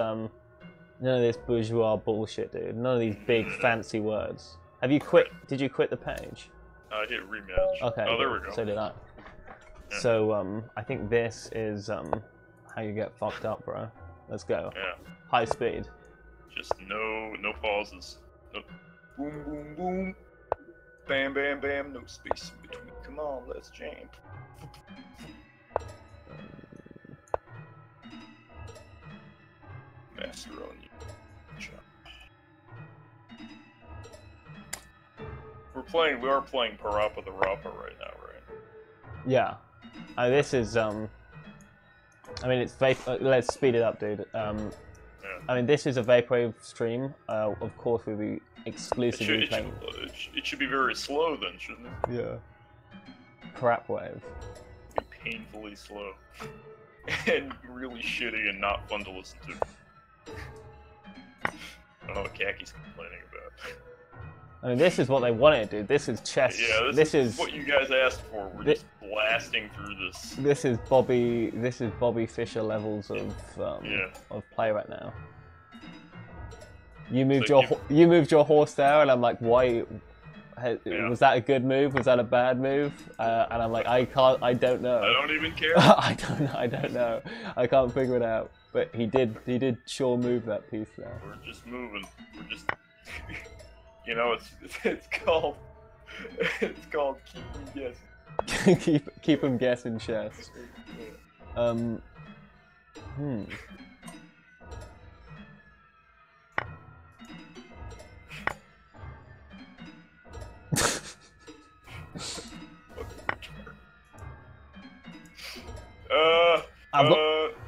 bourgeois bullshit, dude. None of these big fancy words. Have you quit? Did you quit the page? I hit rematch. Okay. Oh, there we go. So did I. Yeah. So I think this is how you get fucked up, bro. Let's go. Yeah. High speed. Just no pauses. No. Boom, boom, boom. Bam, bam, bam. No space in between. Come on, let's jam. Master on you. We are playing Parappa the Rappa right now, right? Yeah. This is I mean, it's let's speed it up, dude. Yeah. I mean, this is a vaporwave stream. Of course, we'll be exclusively playing. It should be very slow then, shouldn't it? Yeah. Crapwave. Be painfully slow. And really shitty and not fun to listen to. I don't know what Kaki's complaining about. I mean, this is what they wanted, dude. This is chess. Yeah, this is what you guys asked for. We're just blasting through this. This is Bobby Fischer levels of play right now. You moved your horse there, and I'm like, why? Was that a good move? Was that a bad move? And I'm like, I don't know. I don't even care. I don't know. I can't figure it out. But he did sure move that piece there. We're just moving. We're just, you know, it's called keep him guessing. keep him guessing chess.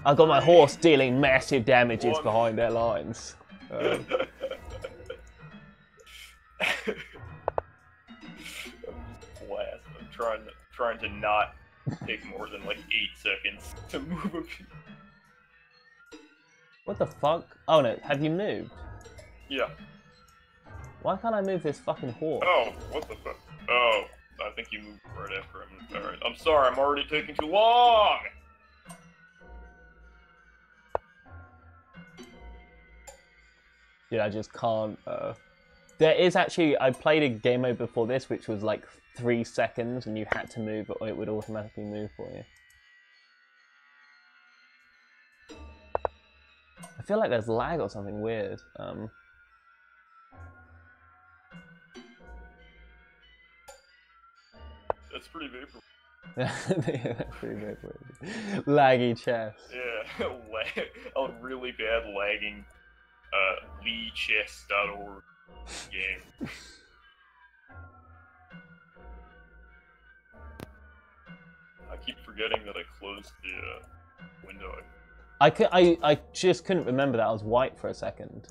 I've got my horse dealing massive damages behind their lines. I'm trying to not take more than like 8 seconds to move a piece. What the fuck? Oh no, have you moved? Yeah. Why can't I move this fucking horse? Oh, what the fuck? Oh, I think you moved right after him. Alright, I'm sorry, I'm already taking too long! Yeah, I just can't. There is actually, I played a game mode before this which was like 3 seconds and you had to move or it would automatically move for you. I feel like there's lag or something weird. That's pretty vapor. That's pretty vapor. Laggy chess. Yeah, a really bad lagging visuALFAucet game. I keep forgetting that I closed the window. I just couldn't remember that I was white for a second.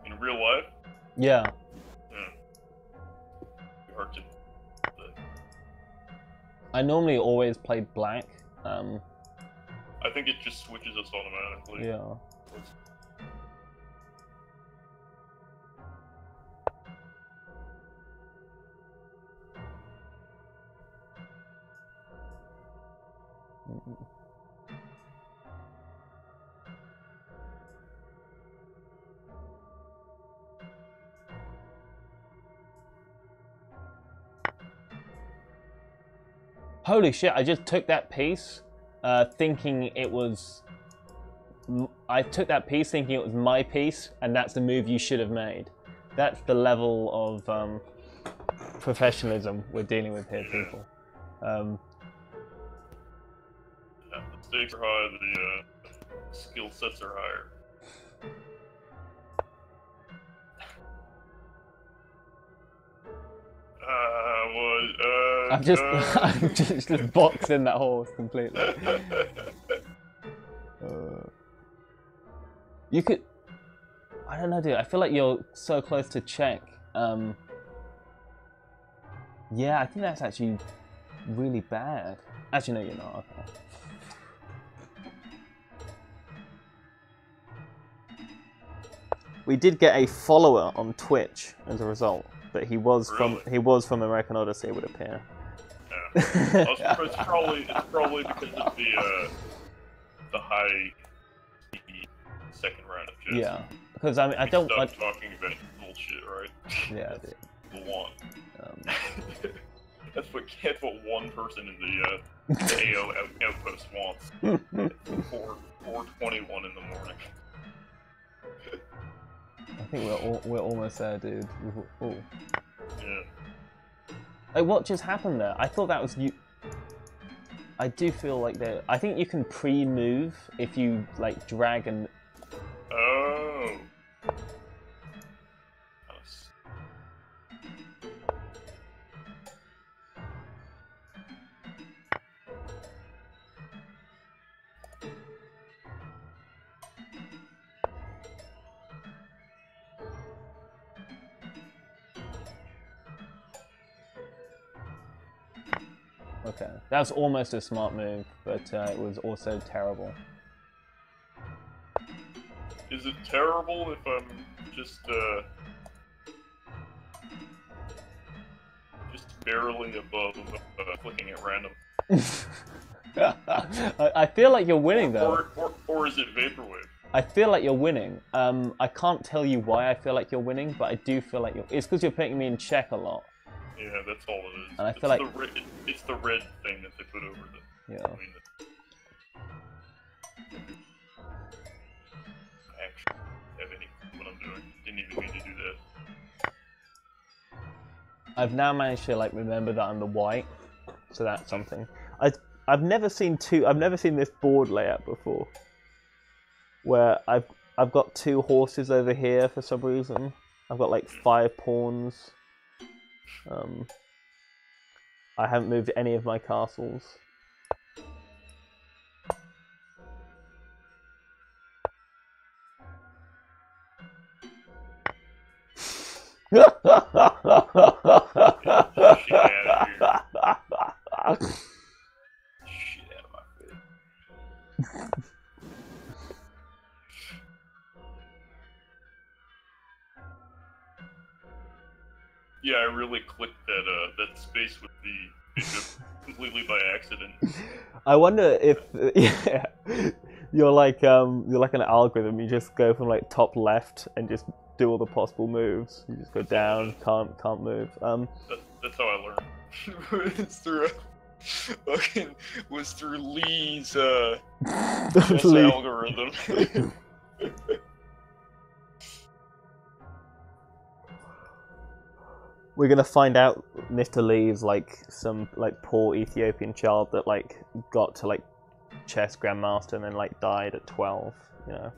In real life? Yeah. Hard to... I normally always play black. I think it just switches us automatically. Yeah. Holy shit, I just took that piece thinking it was... I took that piece thinking it was my piece, and that's the move you should have made. That's the level of professionalism we're dealing with here, people. Yeah, the stakes are high, the skill sets are higher. I'm just boxing that horse completely. You could... I don't know, dude. I feel like you're so close to check. Yeah, I think that's actually really bad. Actually, no, you're not. Okay. We did get a follower on Twitch as a result, but he was from American Odyssey, it would appear. Yeah. It's probably because of the high second round of chess. Yeah, because I mean I don't stop talking about bullshit, right? Yeah, dude. People want. That's what one person in the AO outpost wants. 4:21 in the morning. I think we're almost there, dude. Ooh. Yeah. Like, what just happened there? I thought that was you. I do feel like I think you can pre-move if you like drag and. Oh. Okay, that was almost a smart move, but it was also terrible. Is it terrible if I'm just barely above clicking at random? I feel like you're winning though. Or is it vaporwave? I feel like you're winning. I can't tell you why I feel like you're winning, but I do feel like you're. It's because you're putting me in check a lot. Yeah, that's all it is. And I feel like it's the red thing that they put over the. Yeah. I actually have any clue what I'm doing. Didn't even mean to do that. I've now managed to like remember that I'm the white, so that's something. I've never seen this board layout before, where I've got 2 horses over here for some reason. I've got like 5 pawns. I haven't moved any of my castles. Shit out of my face. Yeah, I really clicked that space with the bishop completely by accident. I wonder if you're like an algorithm. You just go from like top left and just do all the possible moves. You just go down, can't move. That's how I learned. was through Lee's chess algorithm. We're gonna find out Mr. Lee's like some like poor Ethiopian child that like got to like chess grandmaster and then like died at 12. You know.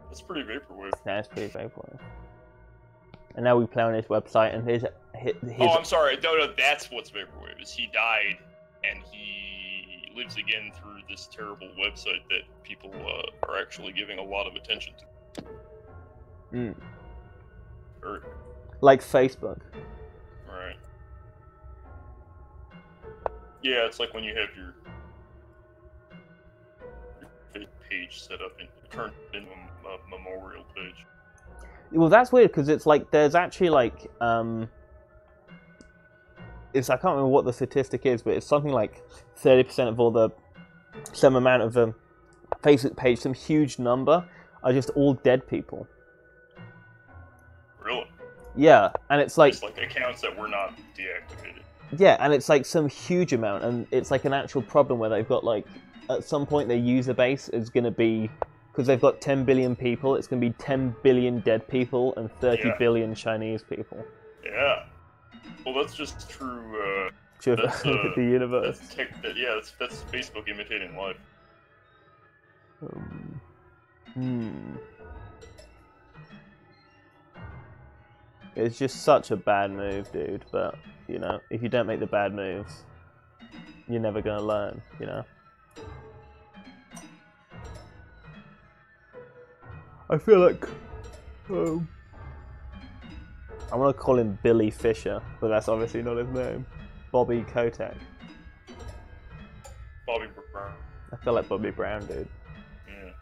That's pretty vaporwave. Yeah, it's pretty vaporwave. And now we play on his website, and his Oh, I'm sorry. No, that's what's vaporwave. Is he died, and he lives again through this terrible website that people are actually giving a lot of attention to. Like Facebook. Right. Yeah, it's like when you have your page set up and turned into a memorial page. Well, that's weird because it's like there's actually like it's I can't remember what the statistic is, but it's something like 30% of all the some amount of the Facebook page, some huge number are just all dead people. Really? Yeah, and it's like accounts that were not deactivated. Yeah, and it's like some huge amount, and it's like an actual problem where they've got like at some point their user base is going to be, because they've got 10 billion people, it's going to be 10 billion dead people and 30 billion Chinese people. Yeah. Well, that's just true. That's, the universe. That's Facebook imitating life. It's just such a bad move, dude. But you know, if you don't make the bad moves, you're never gonna learn. You know. I feel like I want to call him Billy Fisher, but that's obviously not his name. ℂ𝓍𝔼𝕊𝓍. Bobby Brown. I feel like Bobby Brown, dude. Yeah.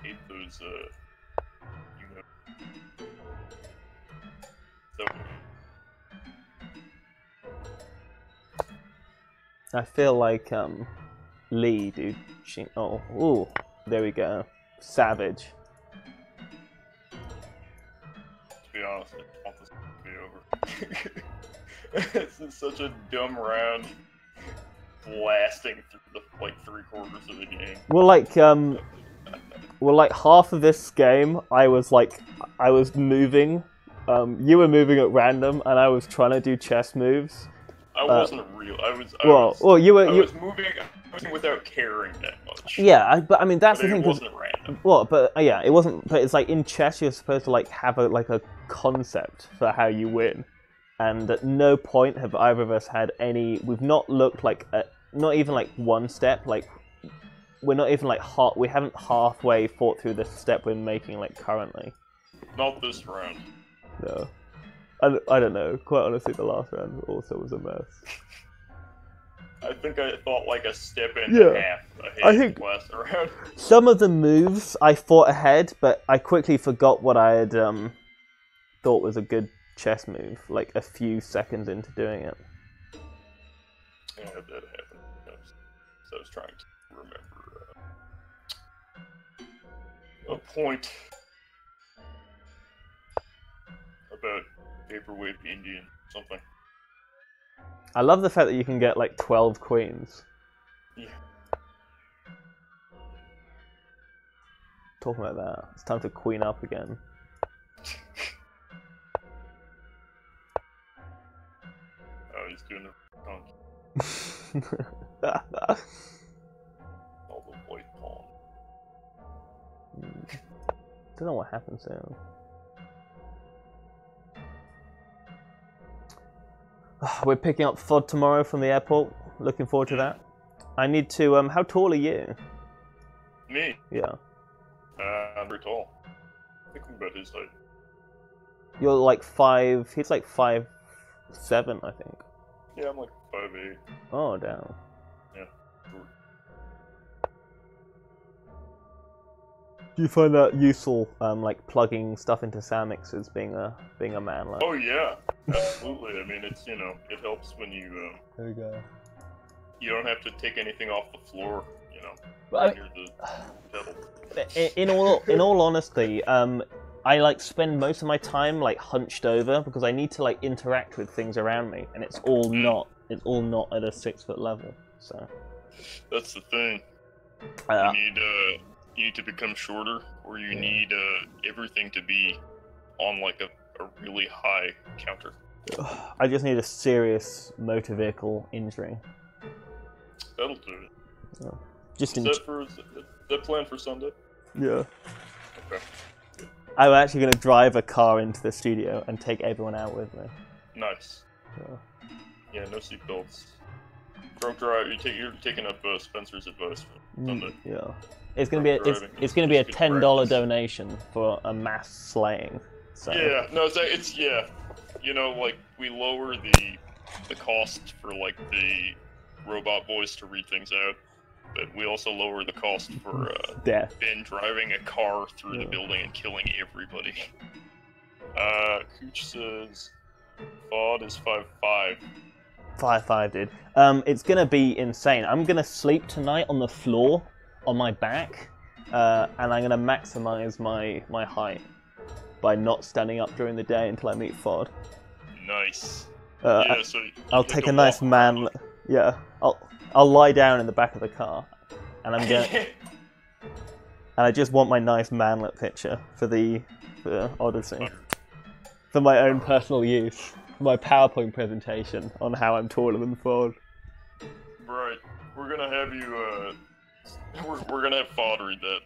Hate those, you know. So. I feel like Lee, dude. Ooh, there we go. Savage. To be honest, I just want this to be over. This is such a dumb round, blasting through the like 3/4 of the game. Well, like half of this game, I was moving. You were moving at random, and I was trying to do chess moves. I wasn't real. I was moving without caring that much. Yeah, but I mean that's the thing. It wasn't random. Well, but yeah, it wasn't. But it's like in chess, you're supposed to like have a concept for how you win, and at no point have either of us had any. We've not looked like not even like one step. Like we're not even like we haven't halfway fought through the step we're making like currently. Not this round. No. I don't know. Quite honestly, the last round also was a mess. I think I thought like a step and a half ahead I think last round. some of the moves I thought ahead, but I quickly forgot what I had thought was a good chess move, like a few seconds into doing it. Yeah, that happened. So I was trying to remember a point about Vaporwave Indian something. I love the fact that you can get like 12 queens. Yeah. Talking about that, it's time to queen up again. Oh, he's doing a conch. All the white pawn. Don't know what happens there. We're picking up FOD tomorrow from the airport. Looking forward to that. I need to. How tall are you? Me? Yeah. I'm very tall. I think I'm about his height. You're like 5. He's like 5'7", I think. Yeah, I'm like 5'8". Oh damn. Yeah. Do you find that useful, like plugging stuff into Samixes, being a man? Like? Oh yeah, absolutely. I mean, it's it helps when you There we go. You don't have to take anything off the floor, But near the pedal. In all honesty, I like spend most of my time like hunched over because I need to like interact with things around me, and it's all not at a 6 foot level. So that's the thing. You need to become shorter, or you need everything to be on like a really high counter. I just need a serious motor vehicle injury. That'll do it. Oh. Just Is that planned for Sunday? Yeah. Okay. I'm actually going to drive a car into the studio and take everyone out with me. Nice. Yeah, no seatbelts. Drunk drive. You're taking up Spencer's advice for Sunday. Yeah. It's going to be a $10 donation for a mass slaying. So. Yeah. No. It's like we lower the cost for like the robot boys to read things out. But we also lower the cost for death. Ben driving a car through the building and killing everybody. Cooch says FOD is 5'5". 5'5", dude. It's gonna be insane. I'm gonna sleep tonight on the floor, on my back, and I'm gonna maximize my height by not standing up during the day until I meet FOD. Nice. So I'll take a nice man. Yeah, I'll lie down in the back of the car, and I'm going. And I just want my nice manlet picture for Odyssey, for my own personal use, my PowerPoint presentation on how I'm taller than FOD. Right, we're gonna have you. We're gonna have FOD read that.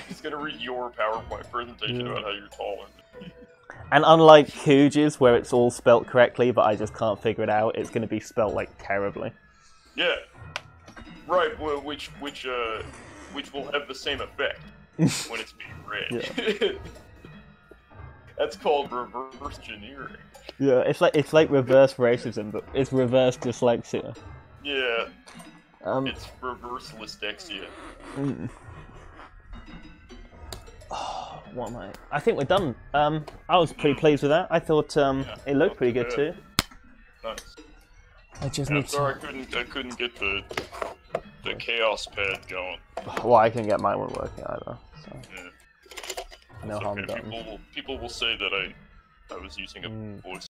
He's gonna read your PowerPoint presentation about how you're taller. And unlike Cooge's, where it's all spelt correctly, but I just can't figure it out, it's going to be spelt like terribly. Yeah, right. Well, which will have the same effect when it's being read. Yeah. That's called reverse engineering. Yeah, it's like reverse racism, but it's reverse dyslexia. Yeah. It's reverse dyslexia. Oh, what am I? I think we're done. I was pretty pleased with that. I thought it looked pretty good too. Nice. I just need sorry, I couldn't get the chaos pad going. Well, I couldn't get mine working either. So. Yeah. No harm done. People will say that I was using a voice